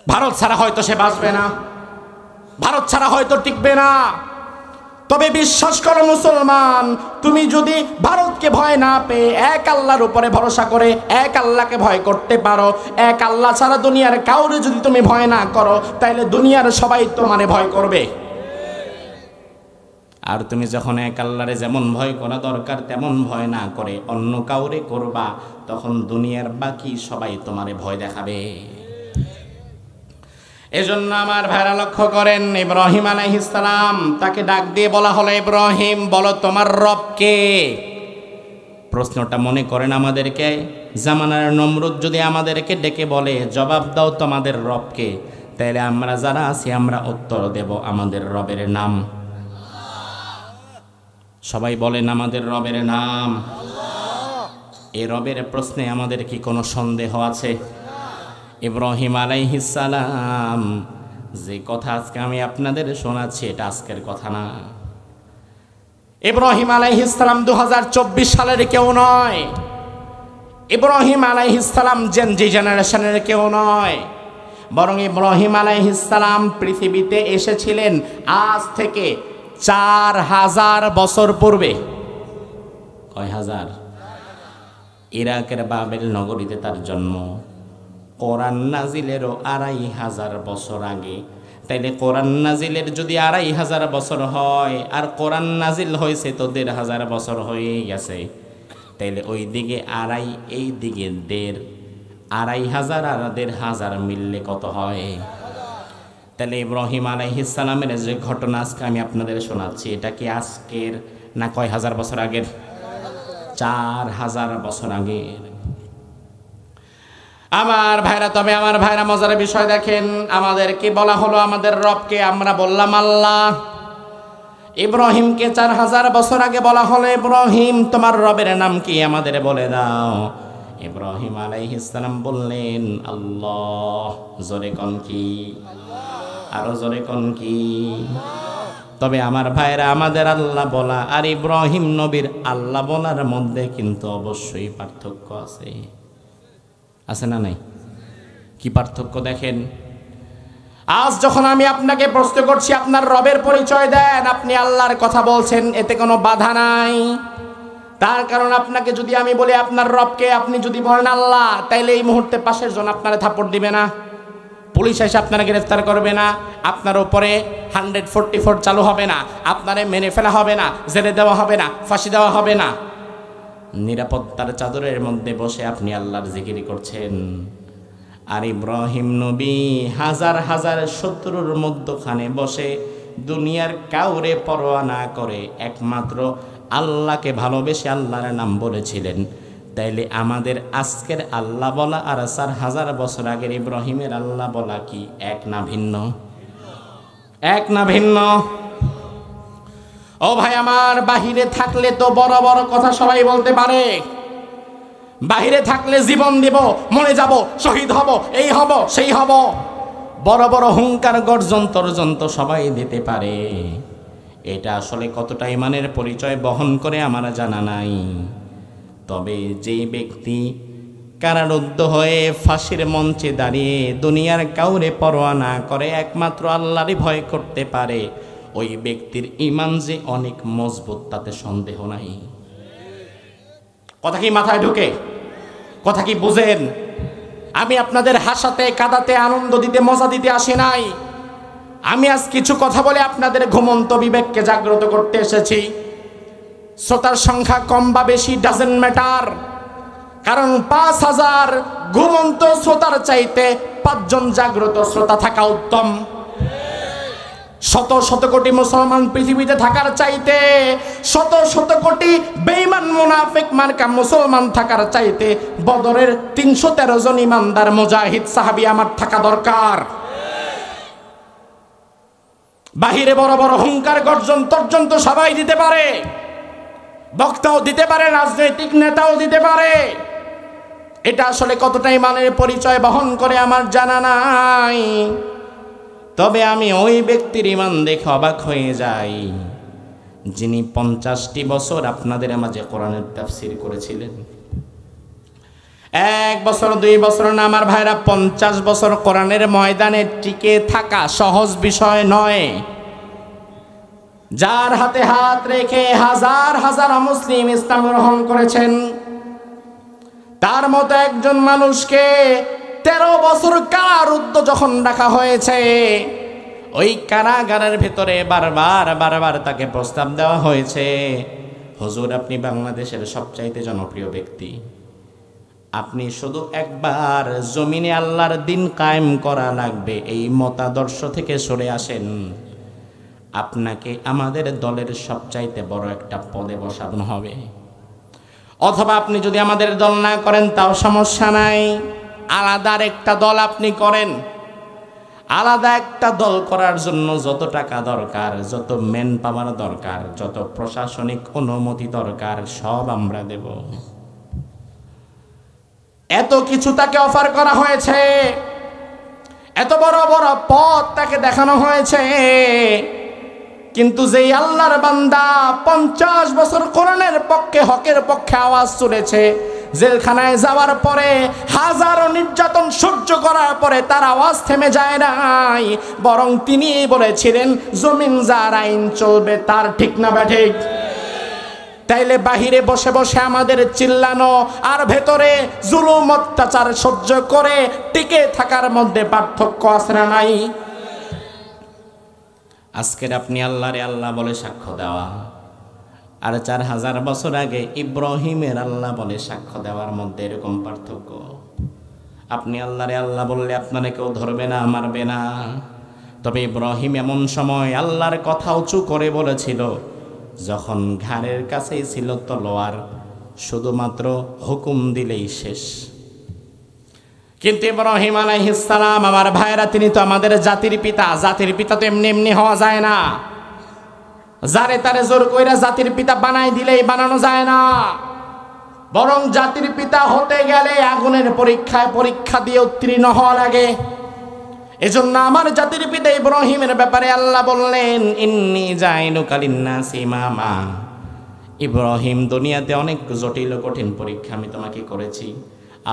ভারত ছাড়া হয়তো সে বাঁচবে না, ভারত ছাড়া হয়তো টিকবে না। তবে বিশ্বাস করো মুসলমান, তুমি যদি ভারতকে ভয় না পেয়ে এক আল্লাহর উপরে ভরসা করে এক আল্লাহকে ভয় করতে পারো, এক আল্লাহ ছাড়া দুনিয়ার কাউরে যদি তুমি ভয় না করো, তাইলে দুনিয়ার সবাই তোমারে ভয় করবে। আর তুমি যখন এক আল্লাহরে যেমন ভয় করা দরকার তেমন ভয় না করে অন্য কাউরে করবা, তখন দুনিয়ার বাকি সবাই তোমারে ভয় দেখাবে। এজন্য আমার ভাইরা লক্ষ্য করেন, ইব্রাহিম আলাইহিস সালাম তাকে ডাক দিয়ে বলা হলো, ইব্রাহিম বলো তোমার রব কে? প্রশ্নটা মনে করেন আমাদেরকে, জামানার নমরুদ যদি আমাদেরকে ডেকে বলে জবাব দাও তোমাদের রব কে, তাহলে আমরা যারা আছি আমরা উত্তর দেব আমাদের রবের নাম। সবাই বলেন আমাদের রবের নাম। এই রবের প্রশ্নে আমাদের কি কোনো সন্দেহ আছে? ইব্রাহিম আলাইহিস সালাম যে কথা আজকে আমি আপনাদের শোনাচ্ছি এটা আজকের কথা না। ইব্রাহিম আলাইহিস সালাম 2024 সালের কেউ নয়। ইব্রাহিম আলাইহিস সালাম জেনজি জেনারেশনের কেউ নয়, বরং ইব্রাহিম আলাইহিস সালাম পৃথিবীতে এসেছিলেন আজ থেকে 4000 বছর পূর্বে। কয় হাজার? ইরাকের বাবেল নগরীতে তার জন্ম। কোরআন নাজিলেরও 2500 বছর আগে। তাইলে কোরআন নাজিলের যদি 2500 বছর হয় আর কোরআন নাজিল হয়েছে তো 1500 বছর হয়ে গেছে, তাইলে ওই দিকে 2.5 এই দিকে 1.5, 2500 আর 1500 মিললে কত হয়? তাহলে ইব্রাহিম আলাইহিস সালামের যে ঘটনা আজকে আমি আপনাদের শোনাচ্ছি, এটা কি আজকের না কয় হাজার বছর আগের? 4000 বছর আগের। আমার ভাইরা, তবে আমার ভাইরা মজার বিষয় দেখেন, আমাদেরকে বলা হলো আমাদের রবকে, আমরা বললাম আল্লাহ। ইব্রাহিমকে 4000 বছর আগে বলা হলো ইব্রাহিম তোমার রবের নাম কি আমাদের বলে দাও। ইব্রাহিম আলাইহিস সালাম বললেন আল্লাহ। জোরে কোন কি? আরো জোরে কোন কি? তবে আমার ভাইরা, আমাদের আল্লাহ বলা আর ইব্রাহিম নবীর আল্লাহ বলার মধ্যে কিন্তু অবশ্যই পার্থক্য আছে। আছে না নাই? কি পার্থক্য দেখেন। আজ যখন আমি আপনাকে প্রশ্ন করছি আপনার রবের পরিচয় দেন, আপনি আল্লাহর কথা বলছেন, এতে কোনো বাধা নাই। তার কারণ আপনাকে যদি আমি বলি আপনার রবকে, আপনি যদি বলেন আল্লাহ, তাইলে এই মুহূর্তে পাশের জন আপনারা থাপ্পড় দিবে না, পুলিশ এসে আপনারা গ্রেফতার করবে না, আপনার উপরে 144 চালু হবে না, আপনারে মেরে ফেলা হবে না, জেলে দেওয়া হবে না, ফাঁসি দেওয়া হবে না। নিরাপত্তার চাদরের মধ্যে বসে আপনি আল্লাহর জিকির করছেন। আর ইব্রাহিম নবী হাজার হাজার শত্রুর মধ্যখানে বসে দুনিয়ার কাউরে পরোয়া না করে একমাত্র আল্লাহকে ভালোবেসে আল্লাহর নাম বলেছিলেন। তাইলে আমাদের আজকের আল্লাহ বলা আর ৪,০০০ বছর আগের ইব্রাহিমের আল্লাহ বলা কি এক না ভিন্ন? এক না ভিন্ন? ও ভাই আমার, বাহিরে থাকলে তো বড় বড় কথা সবাই বলতে পারে। বাহিরে থাকলে জীবন দেব, মরে যাব, শহীদ হব, এই হব সেই হব, বড় বড় হুঙ্কার গর্জন তর্জন তো সবাই দিতে পারে। এটা আসলে কতটা ইমানের পরিচয় বহন করে আমার জানা নাই। তবে যেই ব্যক্তি কারারুদ্ধ হয়ে ফাঁসির মঞ্চে দাঁড়িয়ে দুনিয়ার কাউরে পরোয়া না করে একমাত্র আল্লাহরই ভয় করতে পারে, ওই ব্যক্তির ঈমান যে অনেক মজবুত তাতে সন্দেহ নাই। কথা কি মাথায় ঢুকে? কথা কি বুঝেন? আমি আপনাদের হাসাতে কাঁদাতে আনন্দ দিতে মজা দিতে আসি নাই। আমি আজ কিছু কথা বলে আপনাদের ঘুমন্ত বিবেককে জাগ্রত করতে এসেছি। শ্রোতার সংখ্যা কম বা বেশি ডাজেন্ট ম্যাটার, কারণ ৫,০০০ ঘুমন্ত শ্রোতার চাইতে ৫ জন জাগ্রত শ্রোতা থাকা উত্তম। শত শত কোটি মুসলমান পৃথিবীতে থাকার চাইতে শত শত কোটি বেঈমান মুনাফিক মার্কা মুসলমান থাকার চাইতে বদরের ৩১৩ জন ইমানদার মুজাহিদ সাহাবী আমার থাকা দরকার। বাহিরে বড় বড় হুঙ্কার গর্জন তর্জন তো সবাই দিতে পারে, বক্তাও দিতে পারে, রাজনৈতিক নেতাও দিতে পারে। এটা আসলে কতটা ইমানের পরিচয় বহন করে আমার জানা নাই। তবে আমি ওই ব্যক্তির ঈমান দেখে অবাক হয়ে যাই যিনি ৫০টি বছর আপনাদের মাঝে কোরআনের তাফসীর করেছিলেন। ১ বছর ২ বছর না আমার ভাইরা, ৫০ বছর কোরআনের ময়দানে টিকে থাকা সহজ বিষয় নয়। যার হাতে হাত রেখে হাজার হাজার মুসলিম ইসলাম গ্রহণ করেছেন, তার মতো একজন মানুষকে ১৩ বছর কারারুদ্ধ যখন রাখা হয়েছে, ওই কারাগারের ভেতরে বারবার তাকে প্রস্তাব দেওয়া হয়েছে, হুজুর আপনি বাংলাদেশের সবচাইতে জনপ্রিয় ব্যক্তি, আপনি শুধু একবার জমিনে আল্লাহর দিন কায়েম করা লাগবে, এই মতাদর্শ থেকে সরে আসেন, আপনাকে আমাদের দলের সবচাইতে বড় একটা পদে বসানো হবে। অথবা আপনি যদি আমাদের দল না করেন তাও সমস্যা নাই, আলাদা একটা দল আপনি করেন। আলাদা একটা দল করার জন্য যত টাকা দরকার, যত ম্যান পাওয়ার দরকার, যত প্রশাসনিক অনুমতি দরকার সব আমরা দেব। এত কিছু তাকে অফার করা হয়েছে, এত বড় বড় পথ তাকে দেখানো হয়েছে, কিন্তু যেই আল্লাহর বান্দা ৫০ বছর কোরআনের পক্ষে হকের পক্ষে আওয়াজ তুলেছে, জেলখানায় যাওয়ার পরে হাজারো নির্যাতন সহ্য করার পরে তার আওয়াজ থেমে যায় নাই, বরং তিনি বলেছিলেন জমিন যার আইন চলবে তার, ঠিক না ব্যাঠিক? তাইলে বাহিরে বসে বসে আমাদের চিল্লানো আর ভেতরে জুলুম অত্যাচার সহ্য করে টিকে থাকার মধ্যে পার্থক্য আছে না নাই? আজকের আপনি আল্লাহরে আল্লাহ বলে সাক্ষ্য দেওয়া আর ৪,০০০ বছর আগে ইব্রাহিমের আল্লাহ বলে সাক্ষ্য দেওয়ার মধ্যে এরকম পার্থক্য। আপনি আল্লাহরে আল্লাহ বললে আপনারা কেউ ধরবে না, মারবে না। তবে ইব্রাহিম এমন সময় আল্লাহর কথা উঁচু করে বলেছিল যখন ঘাড়ের কাছেই ছিল তলোয়ার, শুধুমাত্র হুকুম দিলেই শেষ। কিন্তু ইব্রাহিম আলাইহিস সালাম আমার ভাইরা, তিনি তো আমাদের জাতির পিতা। জাতির পিতা তো এমনি এমনি হওয়া যায় না, যারে তারে জোর কইরা জাতির পিতা বানাই দিলেই বানানো যায় না, বরং জাতির পিতা হতে গেলে আগুনের পরীক্ষা দিয়ে উত্তীর্ণ হওয়া লাগে। এজন্য আমার জাতির পিতা ইব্রাহিমের ব্যাপারে আল্লাহ বললেন ইন্নী জাইলুকা লিন্নাসি ইমামা। ইব্রাহিম, দুনিয়াতে অনেক জটিল ও কঠিন পরীক্ষা আমি তোমাকে করেছি,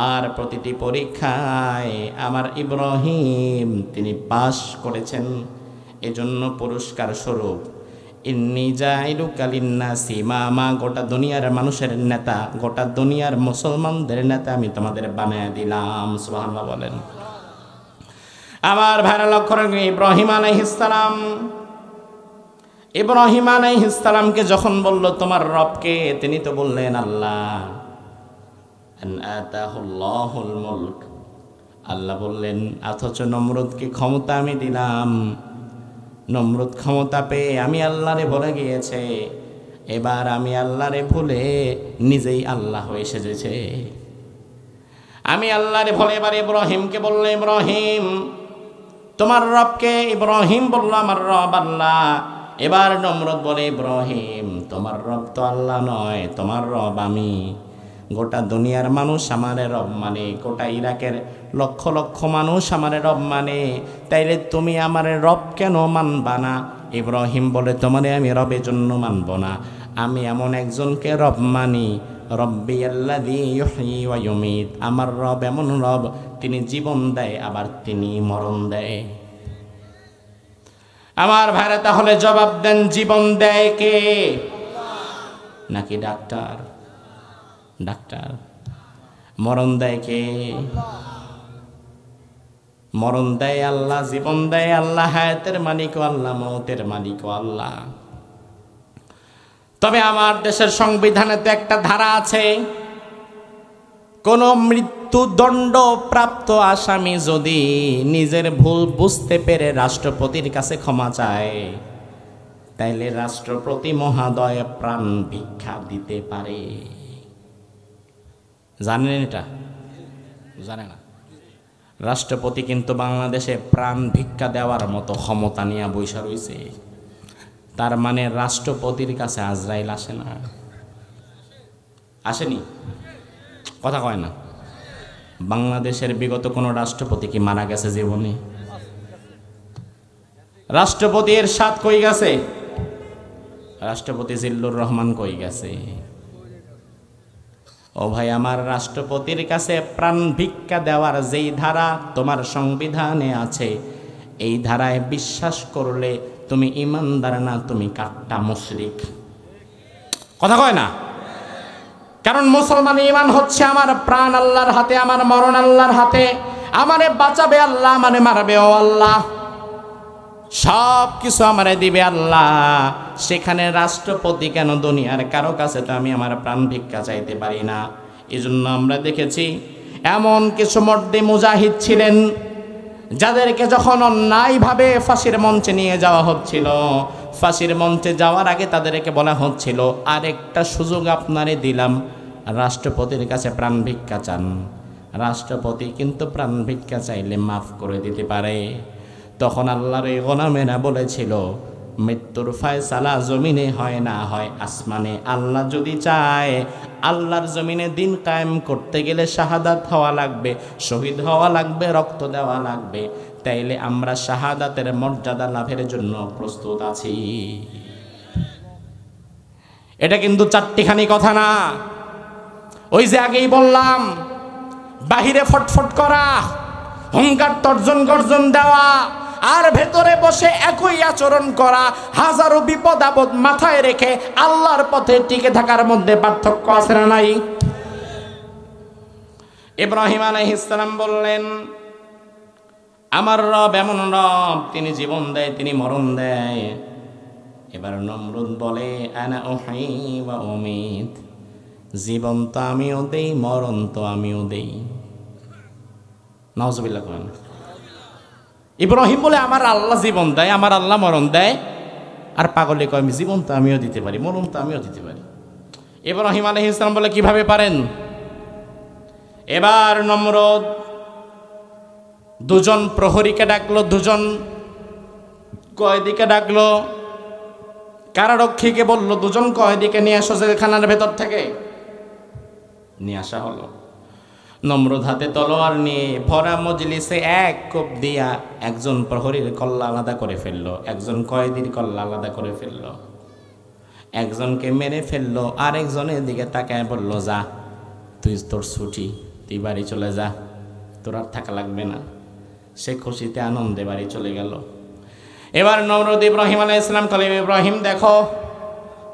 আর প্রতিটি পরীক্ষায় আমার ইব্রাহিম তিনি পাশ করেছেন। এজন্য পুরস্কার স্বরূপ ইন্নী জাইলুকা লিন্নাসি ইমামা, গোটা দুনিয়ার মানুষের নেতা, গোটা দুনিয়ার মুসলমানদের নেতা আমি তোমাদের বানায় দিলাম। সুবহানাল্লাহ বলেন। আমার ভাইরা লক্ষ্য রাখবেন, ইব্রাহিম আলাইহিস সালাম ইব্রাহিম আলাইহিস সালামকে যখন বলল তোমার রবকে, তিনি তো বললেন আল্লাহ। আন আতাহুল্লাহুল মুলক, আল্লাহ বললেন, অথচ নমরুদকে ক্ষমতা আমি দিলাম। নমরুদ ক্ষমতা পেয়ে আমি আল্লাহরে ভুলে গিয়েছে, এবার আমি আল্লাহরে ভুলে নিজেই আল্লাহ হয়ে সেজেছে। আমি আল্লাহরে ভুলে এবার ইব্রাহিমকে বললে, ইব্রাহিম তোমার রবকে? ইব্রাহিম বলল আমার রব আল্লাহ। এবার নমরুদ বলে, ইব্রাহিম তোমার রব তো আল্লাহ নয়, তোমার রব আমি। গোটা দুনিয়ার মানুষ আমারে রব মানে, গোটা ইরাকের লক্ষ লক্ষ মানুষ আমারে রব মানে, তাইলে তুমি আমারে রব কেন মানবা না? ইব্রাহিম বলে, তোমারে আমি রবের জন্য মানব না, আমি এমন একজনকে রব মানি, রব্বি আল্লাযী ইউহয়ী ওয়া ইউমীত, আমার রব এমন রব তিনি জীবন দেয় আবার তিনি মরণ দেয়। আমার ভাইরা তাহলে জবাব দেন, জীবন দেয় কে? নাকি ডাক্তার? ডাক্তার। মরণ দেয় কে? মরণ দেয় আল্লাহ, জীবন দেয় আল্লাহ, হায়াতের মালিকও আল্লাহ, মৌতের মালিকও আল্লাহ। তবে আমার দেশের সংবিধানে তো একটা ধারা আছে, কোন মৃত্যুদণ্ড প্রাপ্ত আসামি যদি নিজের ভুল বুঝতে পেরে রাষ্ট্রপতির কাছে ক্ষমা চায়, তাইলে রাষ্ট্রপতি মহোদয় প্রাণ ভিক্ষা দিতে পারে। জানেন এটা? জানে না? রাষ্ট্রপতি কিন্তু বাংলাদেশে প্রাণ ভিক্ষা দেওয়ার মতো ক্ষমতা নিয়ে বৈশা রয়েছে। তার মানে রাষ্ট্রপতির কাছে আজরাইল আসে না? আসেনি? কথা কয় না। বাংলাদেশের বিগত কোনো রাষ্ট্রপতি কি মারা গেছে জীবনে? রাষ্ট্রপতি এরশাদ কই গেছে? রাষ্ট্রপতি জিল্লুর রহমান কই গেছে? ও ভাই আমার, রাষ্ট্রপতির কাছে প্রাণ ভিক্ষা দেওয়ার যেই ধারা তোমার সংবিধানে আছে, এই ধারায় বিশ্বাস করলে তুমি ইমানদার না, তুমি কাট্টা মুশরিক। কথা কয় না? কারণ মুসলমান ইমান হচ্ছে আমার প্রাণ আল্লাহর হাতে, আমার মরণ আল্লাহর হাতে, আমারে বাঁচাবে আল্লাহ, আমারে মারবে ও আল্লাহ, সব কিছু আমারে দিবে আল্লাহ। সেখানে রাষ্ট্রপতি কেন, দুনিয়ার কারো কাছে তো আমি আমার প্রাণ ভিক্ষা চাইতে পারি না। এই জন্য আমরা দেখেছি এমন কিছু মর্দে মুজাহিদ ছিলেন যাদেরকে যখন অন্যায়ভাবে ফাঁসির মঞ্চে নিয়ে যাওয়া হচ্ছিল, ফাঁসির মঞ্চে যাওয়ার আগে তাদেরকে বলা হচ্ছিল, আরেকটা সুযোগ আপনারে দিলাম, রাষ্ট্রপতির কাছে প্রাণ ভিক্ষা চান। রাষ্ট্রপতি কিন্তু প্রাণ ভিক্ষা চাইলে মাফ করে দিতে পারে। তখন আল্লাহর এই গোলামেরা বলেছিল, মৃত্যুর ফয়সালা জমিনে হয় না হয় আসমানে। আল্লাহ যদি চায়, আল্লাহর জমিনে দিন কায়েম করতে গেলে শাহাদাত হওয়া লাগবে, শহীদ হওয়া লাগবে, রক্ত দেওয়া লাগবে। তাইলে আমরা শাহাদাতের মর্যাদা লাভের জন্য প্রস্তুত আছি। এটা কিন্তু চারটিখানি কথা না। ওই যে আগেই বললাম, বাহিরে ফটফট করা, হুঙ্কার তর্জন গর্জন দেওয়া, আর ভেতরে বসে একই আচরণ করা, হাজারো বিপদ আপদ মাথায় রেখে আল্লাহর পথে টিকে থাকার মধ্যে পার্থক্য আছে না নাই? ইব্রাহিম আলাইহিস সালাম বললেন, আমার রব এমন রব, তিনি জীবন দেয়, তিনি মরণ দেয়। এবার নমরুদ বলে, আনা উহয়ী ওয়া উমীত, জীবন তো আমিও দেই, মরণ তো আমিও দেই। নাউজুবিল্লাহ করেন। ইব্রাহিম বলে, আমার আল্লাহ জীবন দেয়, আমার আল্লাহ মরণ দেয়। আর পাগলে কয়, জীবন তো আমিও দিতে পারি, মরণ তো আমিও দিতে পারি। ইব্রাহিম আলাইহিস সালাম বলে, কিভাবে পারেন? এবার নমরুদ দুজন প্রহরীকে ডাকলো, দুজন কয়েদিকে ডাকলো, কারারক্ষীকে বলল, দুজন কয়েদিকে নিয়ে আসো জেলখানার ভেতর থেকে। নিয়ে আসা হলো। নমরুদ হাতে তলোয়ার নিয়ে ভরা মজলিসে এক কোপ দিয়া একজন প্রহরীর কল্লা আলাদা করে ফেললো, একজন কয়েদির কল্লা আলাদা করে ফেললো, একজনকে মেরে ফেললো, আরেকজনের দিকে তাকায় বলল, যা তুই, তোর ছুটি, তুই বাড়ি চলে যা, তোর আর থাকা লাগবে না। সে খুশিতে আনন্দে বাড়ি চলে গেল। এবার নমরুদ ইব্রাহিম আলাইহিস সালাম বলে, ইব্রাহিম দেখো,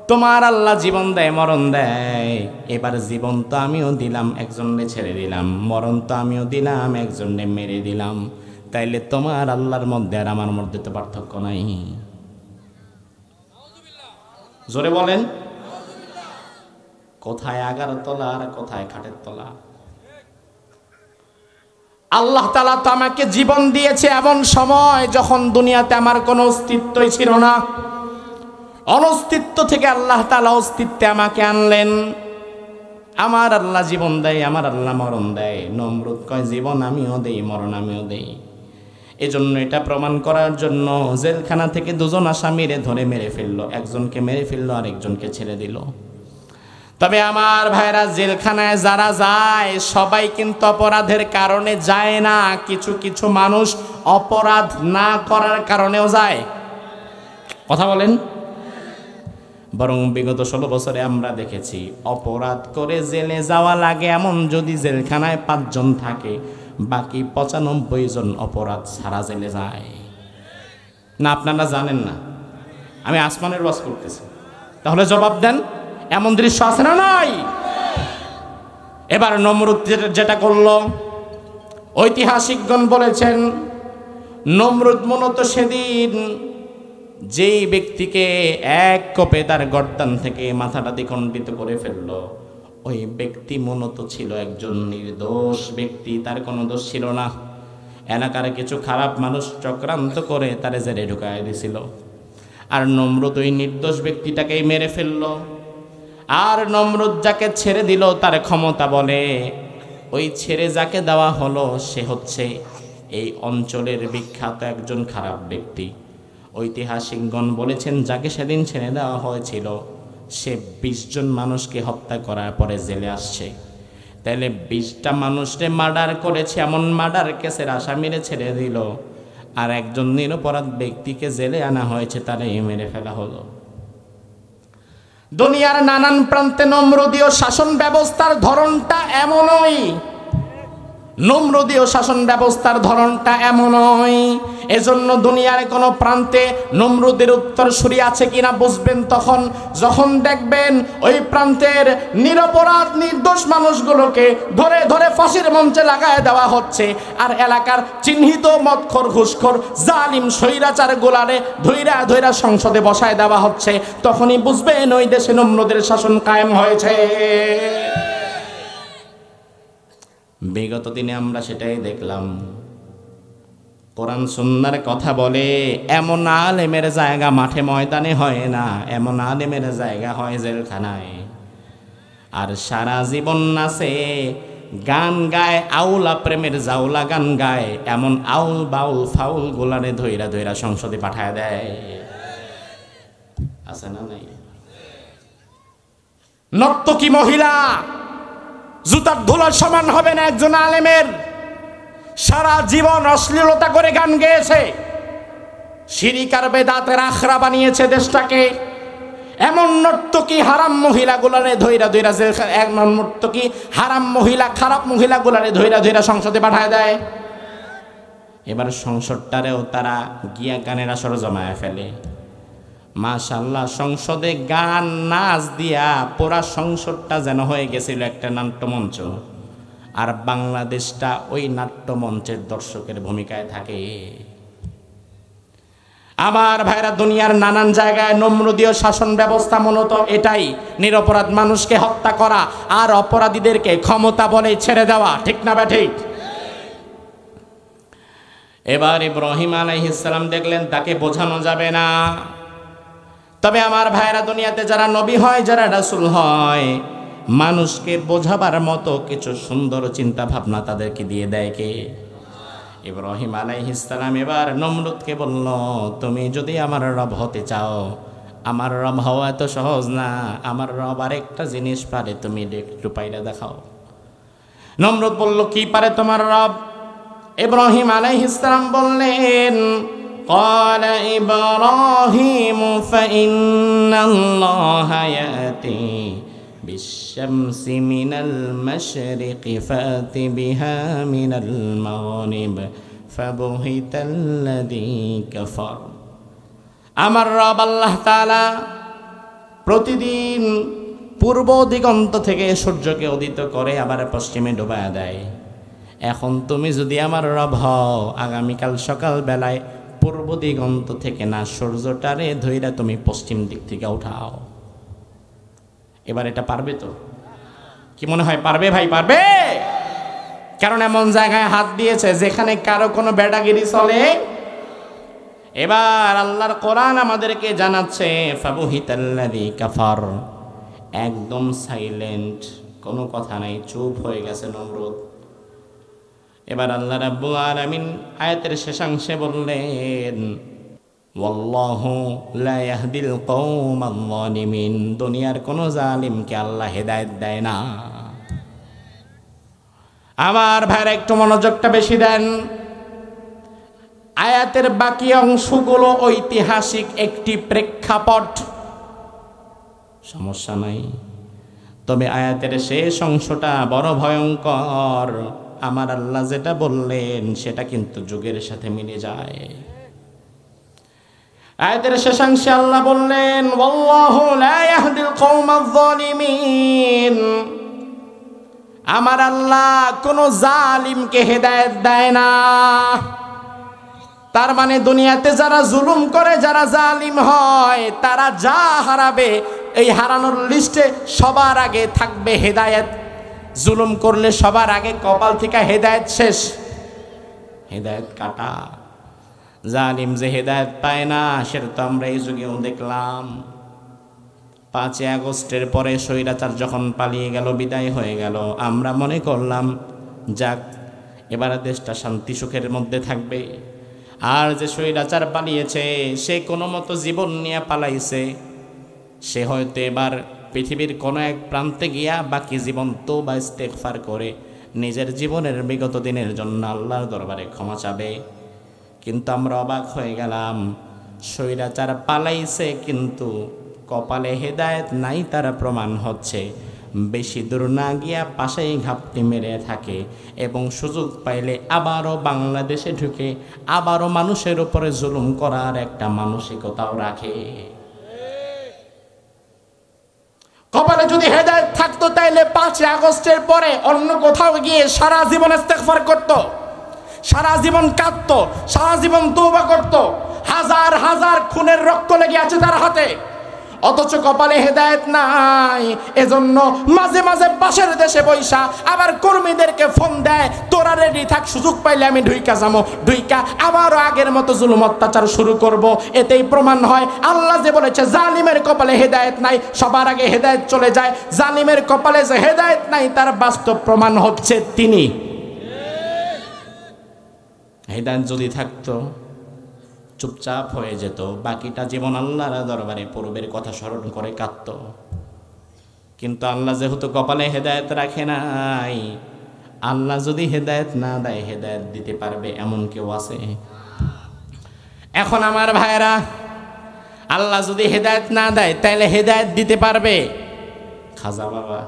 তোমার আল্লাহ জীবন দেয়, মরণ দেয়। এবার জীবন তো আমিও দিলাম, একজনে ছেড়ে দিলাম, মরণ তো আমিও দিলাম, একজনে মেরে দিলাম। তাইলে তোমার আল্লাহর মধ্যে আর আমার মধ্যে তো পার্থক্য নাই। জোরে বলেন। কোথায় 11 তলা আর কোথায় খাটের তলা। আল্লাহ তাআলা তো আমাকে জীবন দিয়েছে এমন সময় যখন দুনিয়াতে আমার কোনো অস্তিত্বই ছিল না। অনস্তিত্ব থেকে আল্লাহ তাআলা অস্তিত্বে আমাকে আনলেন। আমার আল্লাহ জীবন দেয়, আমার আল্লাহ মরণ দেয়। নমরুদ কয় জীবন আমিও দেই, মরণ আমিও দেই। এজন্য এটা প্রমাণ করার জন্য জেলখানা থেকে দুজন আসামিরে ধরে মেরে ফেললো, একজনকে মেরে ফেললো আর একজনকে ছেড়ে দিল। তবে আমার ভাইরা, জেলখানায় যারা যায় সবাই কিন্তু অপরাধের কারণে যায় না। কিছু কিছু মানুষ অপরাধ না করার কারণেও যায়। কথা বলেন। বরং বিগত 16 বছরে আমরা দেখেছি অপরাধ করে জেলে যাওয়া লাগে এমন যদি জেলখানায় 5 জন থাকে, বাকি 95 জন অপরাধ ছাড়া জেলে যায় না। আপনারা জানেন না? আমি আসমানের ওয়াজ করতেছি, তাহলে জবাব দেন। এমন দৃশ্য আছে না নাই? এবার নমরুদ যেটা করলো, ঐতিহাসিকগণ বলেছেন নমরুদ মূলত সেদিন যেই ব্যক্তিকে এক কোপে তার গর্দান থেকে মাথাটা দ্বিখণ্ডিত করে ফেললো, ওই ব্যক্তি মূলত ছিল একজন নির্দোষ ব্যক্তি, তার কোনো দোষ ছিল না। এলাকার কিছু খারাপ মানুষ চক্রান্ত করে তারে জেলে ঢুকায় দিছিল। আর নমরুদ ওই নির্দোষ ব্যক্তিটাকেই মেরে ফেললো। আর নমরুদ যাকে ছেড়ে দিল তার ক্ষমতা বলে, ওই ছেড়ে যাকে দেওয়া হলো সে হচ্ছে এই অঞ্চলের বিখ্যাত একজন খারাপ ব্যক্তি। ঐতিহাসিকগণ বলেছেন যাকে সেদিন ছেড়ে দেওয়া হয়েছিল সে 20 জন মানুষকে হত্যা করার পরে জেলে আসছে। তাহলে 20টা মানুষকে মার্ডার করেছে, এমন মার্ডার কেসের আসামিরে ছেড়ে দিল, আর একজন নিরপরাধ ব্যক্তিকে জেলে আনা হয়েছে, তারে মেরে ফেলা হলো। দুনিয়ার নানান প্রান্তে নমরুদীয় শাসন ব্যবস্থার ধরনটা এমনই। নমরুদীয় শাসন ব্যবস্থার ধরনটা এমনই। এজন্য দুনিয়ার কোনো প্রান্তে নমরুদের উত্তরসূরি আছে কিনা বুঝবেন তখন যখন দেখবেন ওই প্রান্তের নিরপরাধ নির্দোষ মানুষগুলোকে ধরে ধরে ফাঁসির মঞ্চে লাগায় দেওয়া হচ্ছে, আর এলাকার চিহ্নিত মদখোর ঘুষখোর জালিম স্বৈরাচার গোলারে ধৈরা ধৈরা সংসদে বসায় দেওয়া হচ্ছে। তখনই বুঝবেন ওই দেশে নমরুদের শাসন কায়েম হয়েছে। বিগত দিনে আমরা সেটাই দেখলাম। কোরআন সুন্নাহর কথা বলে এমন আলেমের জায়গা মাঠে ময়দানে হয় না, এমন আলেমের জায়গা হয় জেলখানায়। আর সারা জীবন নাচে, গান গায়, আউলা প্রেমের জাউলা গান গায়, এমন আউল বাউল ফাউল গোলারে ধৈরা ধৈরা সংসদে পাঠায় দেয়। আছে না নাই? নর্তকী মহিলা জুতার ধুলার সমান হবে না একজন আলেমের। সারা জীবন অশ্লীলতা করে গান গেয়েছে, শিরিক আর বেদাতের আখড়া বানিয়েছে দেশটাকে। এমন নর্তকী হারাম মহিলাগুলারে ধৈরা ধৈরা এমন নর্তকী হারাম মহিলা খারাপ মহিলাগুলারে ধৈরা ধৈরা সংসদে পাঠায় দেয়। এবার সংসদটারেও তারা গিয়া গানের আসর জমায় ফেলে। মাশাআল্লাহ, সংসদে গান নাচ দিয়া পুরা সংসদটা যেন হয়ে গেছিল একটা নাট্যমঞ্চ, আর বাংলাদেশটা ওই নাট্যমঞ্চের দর্শকের ভূমিকায় থাকে। আমার ভাইরা, দুনিয়ার নানান জায়গায় নমরুদীয় শাসন ব্যবস্থা মূলত এটাই, নিরপরাধ মানুষকে হত্যা করা আর অপরাধীদেরকে ক্ষমতা বলে ছেড়ে দেওয়া। ঠিক না ঠিক? এবার ইব্রাহিম আলাইহিস সালাম দেখলেন তাকে বোঝানো যাবে না। তবে আমার ভাইরা, দুনিয়াতে যারা নবী হয়, যারা রাসূল হয়, মানুষকে বোঝাবার মতো কিছু সুন্দর চিন্তা ভাবনা তাদেরকে দিয়ে দেয় কে? ইব্রাহিম আলাইহিস সালাম এবার নমরুদকে বলল, তুমি যদি আমার রব হতে চাও, আমার রব হওয়া এত সহজ না। আমার রব আরেকটা জিনিস পারে, তুমি একটু পাইরা দেখাও। নমরুদ বলল, কি পারে তোমার রব? ইব্রাহিম আলাইহিস সালাম বললেন, قال إبراهيم فإن الله يأتي بالشمس من المشرق فأت بها من المغرب فبهت الذي كفر। আমার রব আল্লাহ তাআলা প্রতিদিন পূর্ব দিগন্ত থেকে সূর্যকে উদিত করে আবার পশ্চিমে ডুবায়া দেয়। এখন তুমি যদি আমার রব হও, আগামীকাল সকাল বেলায় পূর্ব দিগন্ত থেকে না সূর্যটারে ধইরা তুমি পশ্চিম দিক থেকে উঠাও। এবার এটা পারবে তো? কি মনে হয় পারবে ভাই? পারবে? কারণ এমন জায়গায় হাত দিয়েছে যেখানে কারো কোনো বেডাগিরি চলে। এবার আল্লাহর কোরআন আমাদেরকে জানাচ্ছে ফাবুহিতাল্লাযী কাফার, একদম সাইলেন্ট, কোনো কথা নাই, চুপ হয়ে গেছে নমরুদ। এবার আল্লাহ রাব্বুল আলামিন আয়াতের শেষাংশে বললেন ওয়াল্লাহু লা ইয়াহদিল কওমাল যালিমিন, দুনিয়ার কোনো জালিমকে আল্লাহ হেদায়েত দেয় না। আমার ভাইরা একটু মনোযোগটা বেশি দেন। আয়াতের বাকি অংশগুলো ঐতিহাসিক একটি প্রেক্ষাপট, সমস্যা নাই, তবে আয়াতের শেষ অংশটা বড় ভয়ঙ্কর। আমার আল্লাহ যেটা বললেন সেটা কিন্তু যুগের সাথে মিলে যায়। আয়াতের শেষাংশে আল্লাহ বললেন ওয়াল্লাহু লা ইয়াহদিল কওমাজ যালিমিন, আমার আল্লাহ কোন জালিমকে হেদায়েত দেয় না। তার মানে দুনিয়াতে যারা জুলুম করে, যারা জালিম হয়, তারা যা হারাবে এই হারানোর লিস্টে সবার আগে থাকবে হেদায়েত। জুলুম করলে সবার আগে কপাল থেকে হেদায়েত শেষ, হেদায়েত কাটা। জালিম যে হেদায়েত পায় না সেটা তো আমরা এই যুগেও দেখলাম। 5 আগস্টের পরে স্বৈরাচার যখন পালিয়ে গেল, বিদায় হয়ে গেল, আমরা মনে করলাম যাক এবার দেশটা শান্তি সুখের মধ্যে থাকবে। আর যে স্বৈরাচার পালিয়েছে সে কোনো মতো জীবন নিয়ে পালাইছে, সে হয়তো এবার পৃথিবীর কোনো এক প্রান্তে গিয়া বাকি জীবন তওবা ইস্তেগফার করে নিজের জীবনের বিগত দিনের জন্য আল্লাহর দরবারে ক্ষমা চাবে। কিন্তু আমরা অবাক হয়ে গেলাম, স্বৈরাচার পালাইছে কিন্তু কপালে হেদায়েত নাই, তার প্রমাণ হচ্ছে বেশি দূর না গিয়া পাশেই ঘাপটি মেরে থাকে এবং সুযোগ পাইলে আবারও বাংলাদেশে ঢুকে আবারও মানুষের উপরে জুলুম করার একটা মানসিকতাও রাখে। কপালে যদি হেদায়েত থাকতো তাইলে 5 আগস্টের পরে অন্য কোথাও গিয়ে সারা জীবন ইস্তেগফার করত, সারা জীবন কাঁদতো, সারা জীবন তওবা করত। হাজার হাজার খুনের রক্ত লেগে আছে তার হাতে, অথচ কপালে হেদায়েত নাই। এজন্য মাঝে মাঝে পাশের দেশে বৈশা আবার কর্মীদেরকে ফোন দেয়, তোরা রেডি থাক, সুযোগ পাইলে আমি ঢুইকা যাবো, ঢুইকা আবারও আগের মতো জুলুম অত্যাচার শুরু করব। এতেই প্রমাণ হয় আল্লাহ যে বলেছে জালিমের কপালে হেদায়েত নাই, সবার আগে হেদায়েত চলে যায়। জালিমের কপালে যে হেদায়েত নাই তার বাস্তব প্রমাণ হচ্ছে তিনি। হেদায়েত যদি থাকতো চুপচাপ হয়ে যেত, বাকিটা জীবন আল্লাহর দরবারে পূর্বের কথা স্মরণ করে কাঁদত। কিন্তু আল্লাহ যেহেতু কপালে হেদায়েত রাখে নাই, আল্লাহ যদি হেদায়েত না দেয় হেদায়েত দিতে পারবে এমন কেউ আছে? এখন আমার ভাইরা, আল্লাহ যদি হেদায়েত না দেয় তাহলে হেদায়েত দিতে পারবে খাজা বাবা?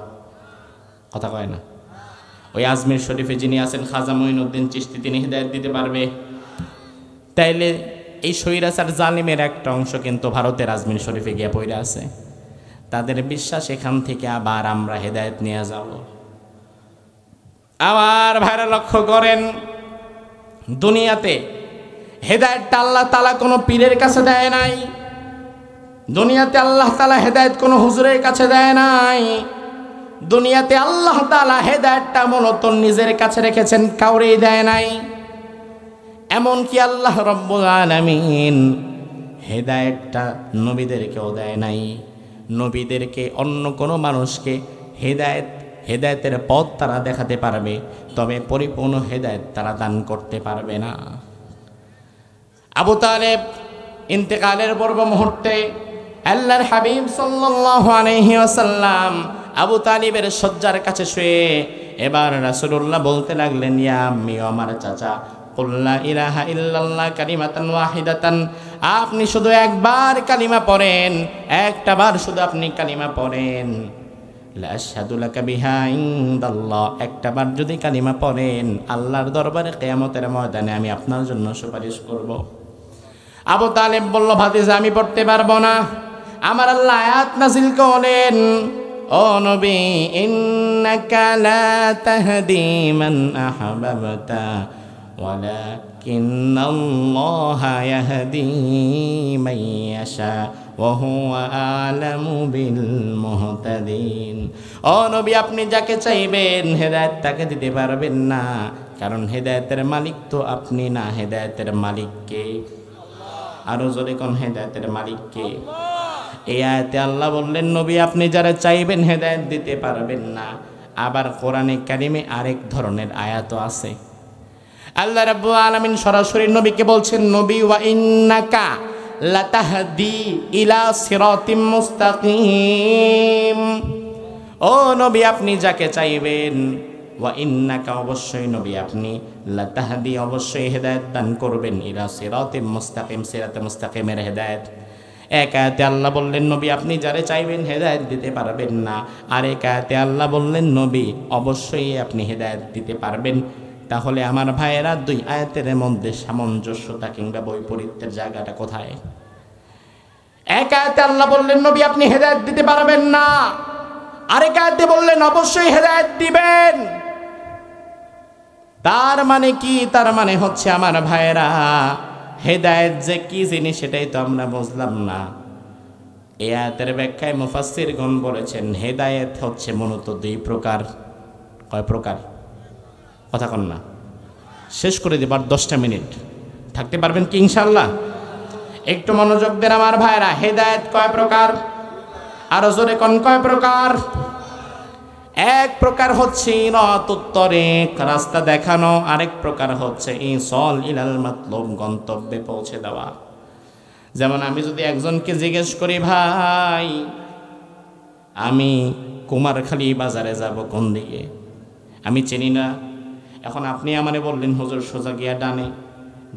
কথা কয় না? ওই আজমির শরীফে যিনি আছেন খাজা মঈনুদ্দিন চিশতি, তিনি হেদায়েত দিতে পারবে? তাইলে এই স্বৈরাচার জালিমের একটা অংশ কিন্তু ভারতের আজমির শরীফে গিয়ে পড়ে আছে। তাদের বিশ্বাস এখান থেকে আবার আমরা হেদায়েত নিয়ে যাব। আমার ভাইরা লক্ষ্য করেন, দুনিয়াতে হেদায়েতটা আল্লাহ তাআলা কোনো পীরের কাছে দেয় নাই, দুনিয়াতে আল্লাহ তাআলা হেদায়েত কোনো হুজুরের কাছে দেয় নাই। দুনিয়াতে আল্লাহ তাআলা হেদায়েতটা মূলত নিজের কাছে রেখেছেন, কাউরেই দেয় নাই। এমনকি আল্লাহ রাব্বুল আলামিন হেদায়েতটা নবীদেরকেও দেয় নাই। নবীদেরকে অন্য কোনো মানুষকে হেদায়েতের পথ তারা দেখাতে পারবে, তবে পরিপূর্ণ হেদায়েত তারা দান করতে পারবে না। আবু তালেব ইন্তেকালের পূর্ব মুহূর্তে আল্লাহর হাবিব সাল্লাল্লাহু আলাইহি ওয়াসাল্লাম আবু তালিবের শয্যার কাছে শুয়ে এবার রাসূলুল্লাহ বলতে লাগলেন, ইয়া আম্মি, আমার চাচা, কুল লা ইলাহা ইল্লাল্লাহ কালিমাতান ওয়াহিদাতান, আপনি শুধু একবার কালিমা পড়েন, একটা বার শুধু আপনি কালিমা পড়েন। লা আশহাদু লাকা বিহা ইনদাল্লাহ, একটা বার যদি কালিমা পড়েন আল্লাহর দরবারে কিয়ামতের ময়দানে আমি আপনার জন্য সুপারিশ করব। আবু তালেব বলল, ভাতিজা আমি পড়তে পারবো না। আমার আল্লাহ আয়াত নাযিল করলেন, ও নবী, ইন্নাকা লা তাহদি মান আহবাবতা ওয়ালাকিন্নাল্লাহা ইয়াহদি মান ইয়াশা ওয়া হুয়া আ'লামু বিল মুহতাদিন। ও নবী, আপনি যাকে চাইবেন হেদায়েত তাকে দিতে পারবেন না, কারণ হেদায়েতের মালিক তো আপনি না। হেদায়েতের মালিক কে? আরো জোরে কোন হেদায়েতের মালিক কে? এই আয়াতে আল্লাহ বললেন, নবী আপনি যারা চাইবেন হেদায়েত দিতে পারবেন না। আবার কোরআনে কারিমে আরেক ধরনের আয়াতও আছে। আল্লাহ রাব্বুল আলামিন সরাসরি নবীকে বলছেন, নবী ওয়া ইন্নাকা লাতাহদি ইলা সিরাতিম মুস্তাকিম। ও নবী, আপনি যাকে চাইবেন, ওয়া ইন্নাকা অবশ্যই নবী আপনি, লাতাহদি অবশ্যই হেদায়েত দান করবেন, ইলা সিরাতিম মুস্তাকিম, সিরাতে মুস্তাকিমের হেদায়েত। এক আয়াতে আল্লাহ বললেন, নবী আপনি যারে চাইবেন হেদায়েত দিতে পারবেন না। আর এক আয়াতে আল্লাহ বললেন, নবী অবশ্যই আপনি হেদায়েত দিতে পারবেন। তাহলে আমার ভাইয়েরা, দুই আয়াতের মধ্যে সামঞ্জস্যতা কিংবা বৈপরীত্যের জায়গাটা কোথায়? এক আয়াতে আল্লাহ বললেন, নবী আপনি হেদায়েত দিতে পারবেন না, আরেক আয়াতে বললেন অবশ্যই হেদায়েত দিবেন। তার মানে কি? তার মানে হচ্ছে আমার ভাইয়েরা, হেদায়েত যে কি জিনিস সেটাই তো আমরা বুঝলাম না। এই আয়াতের ব্যাখ্যায় মুফাসসিরগণ বলেছেন, হেদায়েত হচ্ছে মূলত দুই প্রকার। কয় প্রকার? কথা কন না, শেষ করে দেবার 10টা মিনিট থাকতে পারবেন কি ইনশাআল্লাহ? একটু মনোযোগ দেন আমার ভাইরা। হেদায়েত কয় প্রকার? আরো জোরে কোন কয় প্রকার? এক প্রকার হচ্ছে ইরাতুত-তরিক, রাস্তা দেখানো। আরেক প্রকার হচ্ছে ইসাল ইলাল মাতলুব, গন্তব্যে পৌঁছে দেওয়া। যেমন আমি যদি একজনকে জিজ্ঞেস করি, ভাই আমি কুমারখালী বাজারে যাব কোন দিকে, আমি চিনি না। এখন আপনি আমারে বললেন, হুজুর সোজা গিয়া ডানে,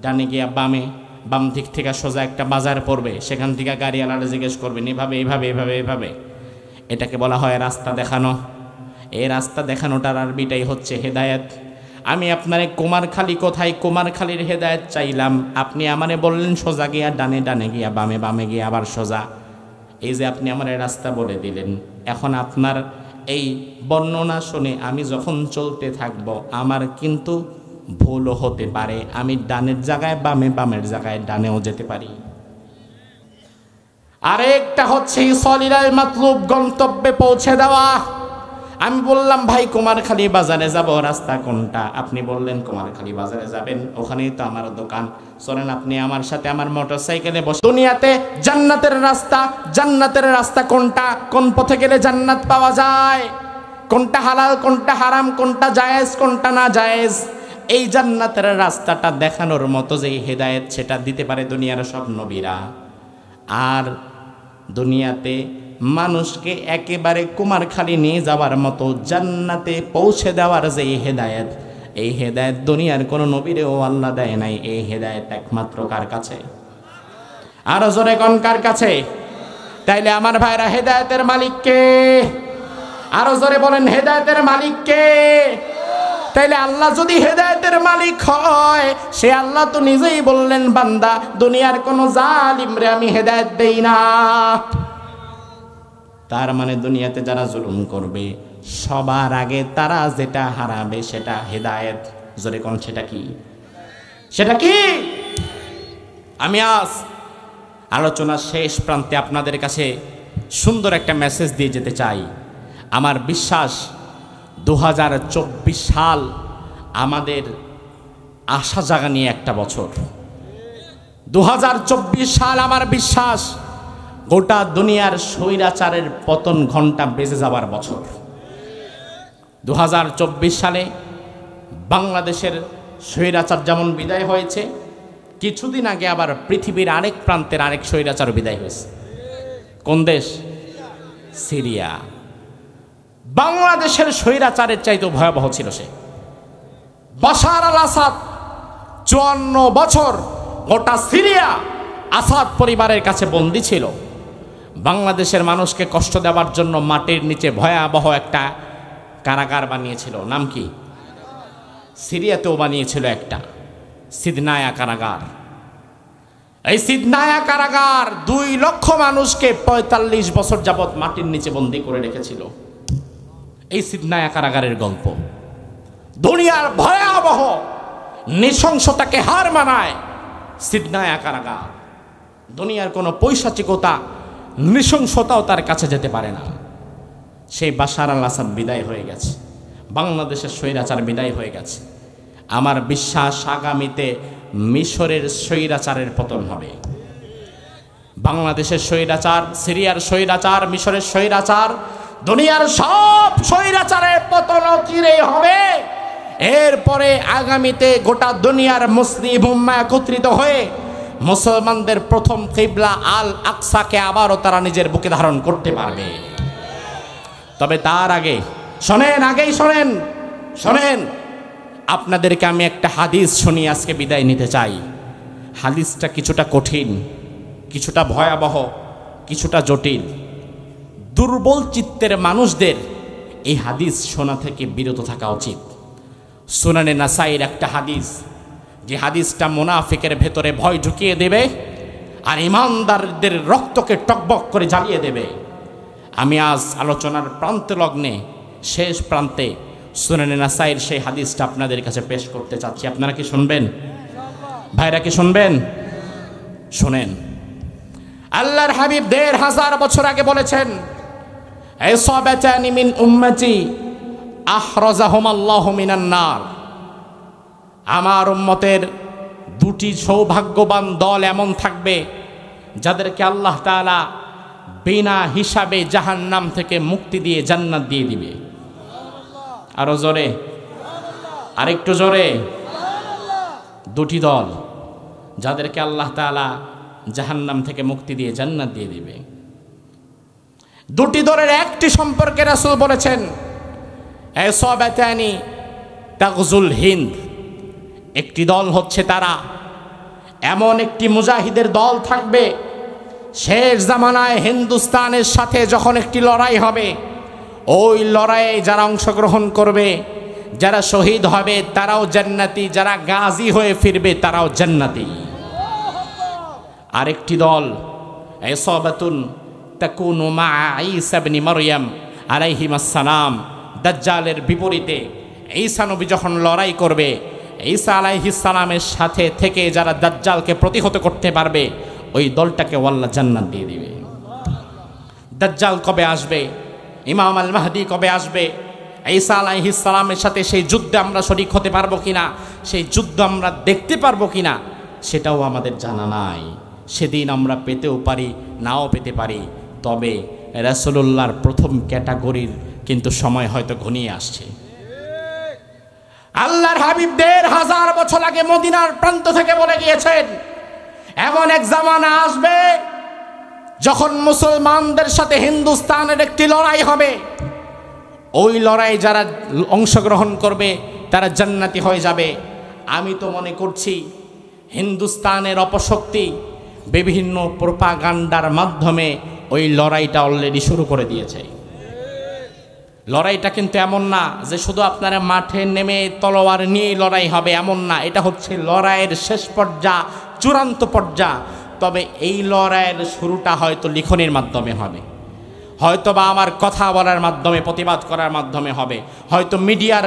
ডানে গিয়া বামে, বাম দিক থেকে সোজা একটা বাজার পড়বে, সেখান থেকে গাড়িওয়ালারা জিজ্ঞেস করবেন এভাবে এভাবে এভাবে এভাবে। এটাকে বলা হয় রাস্তা দেখানো। এই রাস্তা দেখানোটার আরবিটাই হচ্ছে হেদায়েত। আমি আপনারে কুমারখালী কোথায়, কুমারখালীর হেদায়েত চাইলাম, আপনি আমারে বললেন সোজা গিয়া ডানে, ডানে গিয়া বামে, বামে গিয়া আবার সোজা। এই যে আপনি আমার রাস্তা বলে দিলেন, এখন আপনার এই বর্ণনা শুনে আমি যখন চলতে থাকব, আমার কিন্তু ভুলও হতে পারে। আমি ডানের জায়গায় বামে, বামের জায়গায় ডানেও যেতে পারি। আরেকটা হচ্ছে ইসাল ইলাল মাতলুব, গন্তব্যে পৌঁছে দেওয়া। আমি বললাম, ভাই কুমারখালী বাজারে যাব, রাস্তা কোনটা? আপনি বললেন কুমারখালী বাজারে যাবেন, ওখানেই তো আমার দোকান, চলেন আপনি আমার সাথে আমার মোটরসাইকেলে বসে। দুনিয়াতে জান্নাতের রাস্তা, জান্নাতের রাস্তা কোনটা? কোন পথে গেলে জান্নাত পাওয়া যায়? কোনটা হালাল, কোনটা হারাম, কোনটা জায়েজ, কোনটা না জায়েজ, এই জান্নাতের রাস্তাটা দেখানোর মতো যে হেদায়েত, সেটা দিতে পারে দুনিয়ার সব নবীরা। আর দুনিয়াতে মানুষকে একেবারে কুমারখালী নিয়ে যাওয়ার মতো জান্নাতে পৌঁছে দেওয়ার যে হেদায়েত, এই হেদায়েত দুনিয়ার কোনো নবীরেও আল্লাহ দেয় নাই। এই হেদায়েত একমাত্র কার কাছে? আরো জোরে কোন কার কাছে? তাইলে আমার ভাইরা, হেদায়েতের মালিক কে? আরো জোরে বলেন, হেদায়েতের মালিক কে? তাইলে আল্লাহ যদি হেদায়েতের মালিক হয়, সে আল্লাহ তো নিজেই বললেন, বান্দা দুনিয়ার কোন জালিমরে আমি হেদায়েত দেই না। তার মানে দুনিয়াতে যারা জুলুম করবে, সবার আগে তারা যেটা হারাবে সেটা হেদায়েত। জোরে কোন সেটা কি? সেটা কি? আমি আজ আলোচনার শেষ প্রান্তে আপনাদের কাছে সুন্দর একটা মেসেজ দিয়ে যেতে চাই। আমার বিশ্বাস 2024 সাল আমাদের আশা জাগানি একটা বছর। 2024 সাল আমার বিশ্বাস গোটা দুনিয়ার স্বৈরাচারের পতন ঘণ্টা বেজে যাওয়ার বছর। 2024 সালে বাংলাদেশের স্বৈরাচার যেমন বিদায় হয়েছে, কিছুদিন আগে আবার পৃথিবীর আরেক প্রান্তের আরেক স্বৈরাচার বিদায় হয়েছে। কোন দেশ? সিরিয়া। বাংলাদেশের স্বৈরাচারের চাইতে ভয়াবহ ছিল সে। বাশার আল আসাদ 54 বছর গোটা সিরিয়া আসাদ পরিবারের কাছে বন্দী ছিল। বাংলাদেশের মানুষকে কষ্ট দেওয়ার জন্য মাটির নিচে ভয়াবহ একটা কারাগার বানিয়েছিল। নাম কি? সিরিয়াতেও বানিয়েছিল একটা সিদনায়া কারাগার। এই সিদনায়া কারাগার 2 লক্ষ মানুষকে 45 বছর যাবৎ মাটির নিচে বন্দী করে রেখেছিল। এই সিদনায়া কারাগারের গল্প দুনিয়ার ভয়াবহ নৃশংসতাকে হার মানায় সিডনায় আকারাগা। দুনিয়ার কোনো পৈশাচিকতা, নৃশংসতাও তার কাছে যেতে পারে না। সেই বাশার আল আসাদ বিদায় হয়ে গেছে, বাংলাদেশের স্বৈরাচার বিদায় হয়ে গেছে। আমার বিশ্বাস আগামীতে মিশরের স্বৈরাচারের পতন হবে। বাংলাদেশের স্বৈরাচার, সিরিয়ার স্বৈরাচার, মিশরের স্বৈরাচার, দুনিয়ার সব স্বৈরাচারের পতন চিরেই হবে। এরপরে আগামীতে গোটা দুনিয়ার মুসলিম উম্মাহ একত্রিত হয়ে মুসলমানদের প্রথম কিবলা আল আকসাকে আবারও তারা নিজের বুকে ধারণ করতে পারবে। তবে তার আগে শোনেন, আগেই শোনেন, শোনেন, আপনাদেরকে আমি একটা হাদিস শুনিয়ে আজকে বিদায় নিতে চাই। হাদিসটা কিছুটা কঠিন, কিছুটা ভয়াবহ, কিছুটা জটিল। দুর্বল চিত্তের মানুষদের এই হাদিস শোনা থেকে বিরত থাকা উচিত। সুনানে নাসাইর একটা হাদিস, যে হাদিসটা মুনাফিকের ভেতরে ভয় ঢুকিয়ে দেবে আর ইমানদারদের রক্তকে টকবক করে জ্বালিয়ে দেবে। আমি আজ আলোচনার প্রান্ত লগ্নে শেষ প্রান্তে সুনানে নাসাইর সেই হাদিসটা আপনাদের কাছে পেশ করতে চাচ্ছি। আপনারা কি শুনবেন? ভাইরা কি শুনবেন? শুনেন। আল্লাহর হাবিব ১৫০০ বছর আগে বলেছেন, ইসাবাতানি মিন উম্মতি আহরাজাহুমাল্লাহু মিনান নার। আমার উম্মতের দুটি সৌভাগ্যবান দল এমন থাকবে যাদেরকে আল্লাহ তাআলা বিনা হিসাবে জাহান্নাম থেকে মুক্তি দিয়ে জান্নাত দিয়ে দিবে। আরো জোরে, আরেকটু জোরে। দুটি দল যাদেরকে আল্লাহ তাআলা জাহান্নাম থেকে মুক্তি দিয়ে জান্নাত দিয়ে দিবে। দুটি দলের একটি সম্পর্কে রাসূল বলেছেন, ইসাবাতানি তাগজুল হিন্দ। একটি দল হচ্ছে তারা, এমন একটি মুজাহিদের দল থাকবে, শেষ জামানায় হিন্দুস্তানের সাথে যখন একটি লড়াই হবে, ওই লড়াইয়ে যারা অংশগ্রহণ করবে, যারা শহীদ হবে তারাও জান্নাতি, যারা গাজী হয়ে ফিরবে তারাও জান্নাতি। আরেকটি দল ইসাবাতুন তাকুনু মা ঈসা ইবনে মারইয়াম আলাইহিস সালাম। দাজ্জালের বিপরীতে ঈসা নবী যখন লড়াই করবে, ঈসা আলাইহিস সালামের সাথে থেকে যারা দাজ্জালকে প্রতিহত করতে পারবে, ওই দলটাকে আল্লাহ জান্নাত দিয়ে দিবে। দাজ্জাল কবে আসবে, ইমাম আল মাহদি কবে আসবে, ঈসা আলাইহিস সালামের সাথে সেই যুদ্ধে আমরা শরীক হতে পারবো কিনা, সেই যুদ্ধ আমরা দেখতে পারবো কিনা, সেটাও আমাদের জানা নাই। সেদিন আমরা পেতেও পারি, নাও পেতে পারি। তবে রাসূলুল্লাহর প্রথম ক্যাটাগরির কিন্তু সময় হয়তো ঘনিয়ে আসছে। আল্লাহর হাবিব ১৫০০ বছর আগে মদিনার প্রান্ত থেকে বলে গিয়েছেন, এমন এক জামানা আসবে যখন মুসলমানদের সাথে হিন্দুস্তানের একটি লড়াই হবে। ওই লড়াই যারা অংশগ্রহণ করবে তারা জান্নাতি হয়ে যাবে। আমি তো মনে করছি হিন্দুস্তানের অপশক্তি বিভিন্ন প্রোপাগান্ডার মাধ্যমে ওই লড়াইটা অলরেডি শুরু করে দিয়েছে। লড়াইটা কিন্তু এমন না যে শুধু আপনারা মাঠে নেমে তলোয়ার নিয়ে লড়াই হবে, এমন না। এটা হচ্ছে লড়াইয়ের শেষ পর্যায়, চূড়ান্ত পর্যায়। তবে এই লড়াইয়ের শুরুটা হয়তো লিখনের মাধ্যমে হবে, হয়তো বা আমার কথা বলার মাধ্যমে, প্রতিবাদ করার মাধ্যমে হবে, হয়তো মিডিয়ার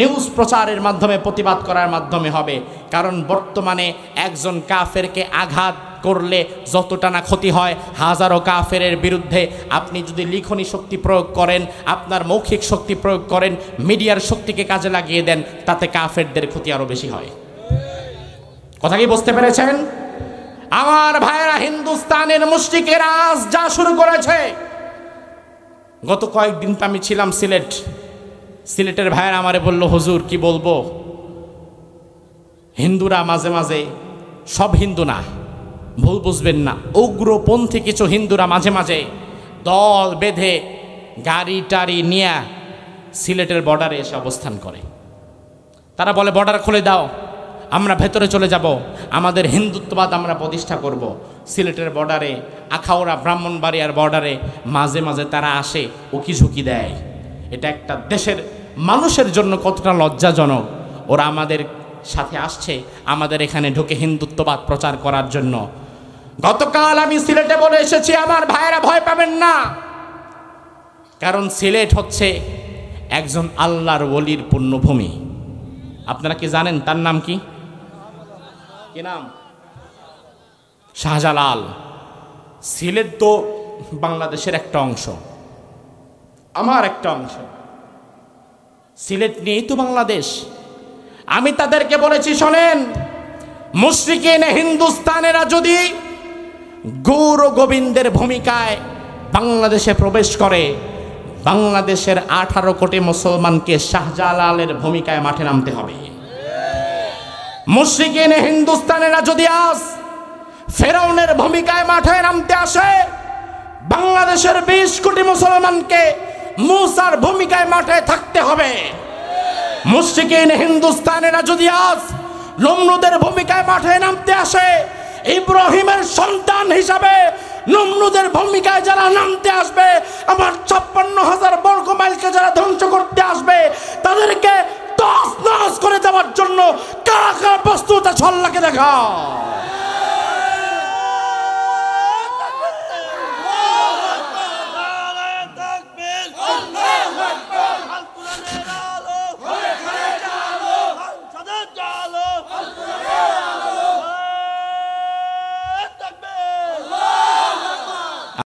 নিউজ প্রচারের মাধ্যমে প্রতিবাদ করার মাধ্যমে হবে। কারণ বর্তমানে একজন কাফেরকে আঘাত করলে যতটা না ক্ষতি হয়, হাজারো কাফেরের বিরুদ্ধে আপনি যদি লিখনী শক্তি প্রয়োগ করেন, আপনার মৌখিক শক্তি প্রয়োগ করেন, মিডিয়ার শক্তিকে কাজে লাগিয়ে দেন, তাতে কাফেরদের ক্ষতি আরো বেশি হয়। কথা কি বুঝতে পেরেছেন? আমার ভাইরা, হিন্দুস্তানের মুশরিকেরা আজ যা শুরু করেছে, গত কয়েকদিন তো আমি ছিলাম সিলেটের ভাইরা আমারে বলল, হুজুর কি বলবো, হিন্দুরা মাঝে মাঝে, সব হিন্দু না, ভুল বুঝবেন না, উগ্রপন্থী কিছু হিন্দুরা মাঝে মাঝে দল বেঁধে গাড়ি টাড়ি নিয়ে সিলেটের বর্ডারে এসে অবস্থান করে। তারা বলে, বর্ডার খুলে দাও, আমরা ভেতরে চলে যাব, আমাদের হিন্দুত্ববাদ আমরা প্রতিষ্ঠা করব। সিলেটের বর্ডারে, আখাউড়া ব্রাহ্মণবাড়িয়ার বর্ডারে মাঝে মাঝে তারা আসে, উকি ঝুঁকি দেয়। এটা একটা দেশের মানুষের জন্য কতটা লজ্জাজনক। ওরা আমাদের সাথে আসছে, আমাদের এখানে ঢুকে হিন্দুত্ববাদ প্রচার করার জন্য। গতকাল আমি সিলেটে বলে এসেছি, আমার ভাইয়েরা ভয় পাবেন না, কারণ সিলেট হচ্ছে একজন আল্লাহর ওলির পুণ্যভূমি। আপনারা কি জানেন তার নাম কি? কি নাম? শাহজালাল। সিলেট তো বাংলাদেশের একটা অংশ, আমার একটা অংশ। সিলেট নিয়েই তো বাংলাদেশ। আমি তাদেরকে বলেছি, শোনেন, মুশরিকিন হিন্দুস্তানেরা যদি গৌর গোবিন্দের ভূমিকায় বাংলাদেশে প্রবেশ করে, বাংলাদেশের 18 কোটি মুসলমানকে শাহজালালের ভূমিকায় মাঠে নামতে হবে। মুশরিকিন হিন্দুস্তানেরা যদি আজ ফেরাউনের ভূমিকায় মাঠে নামতে আসে, বাংলাদেশের 20 কোটি মুসলমানকে মূসার ভূমিকায় মাঠে থাকতে হবে। মুশরিকিন হিন্দুস্তানেরা যদি আজ নমরুদের ভূমিকায় মাঠে নামতে আসে, ইব্রাহিমের সন্তান হিসাবে নমরুদের ভূমিকায় যারা নামতে আসবে, আমার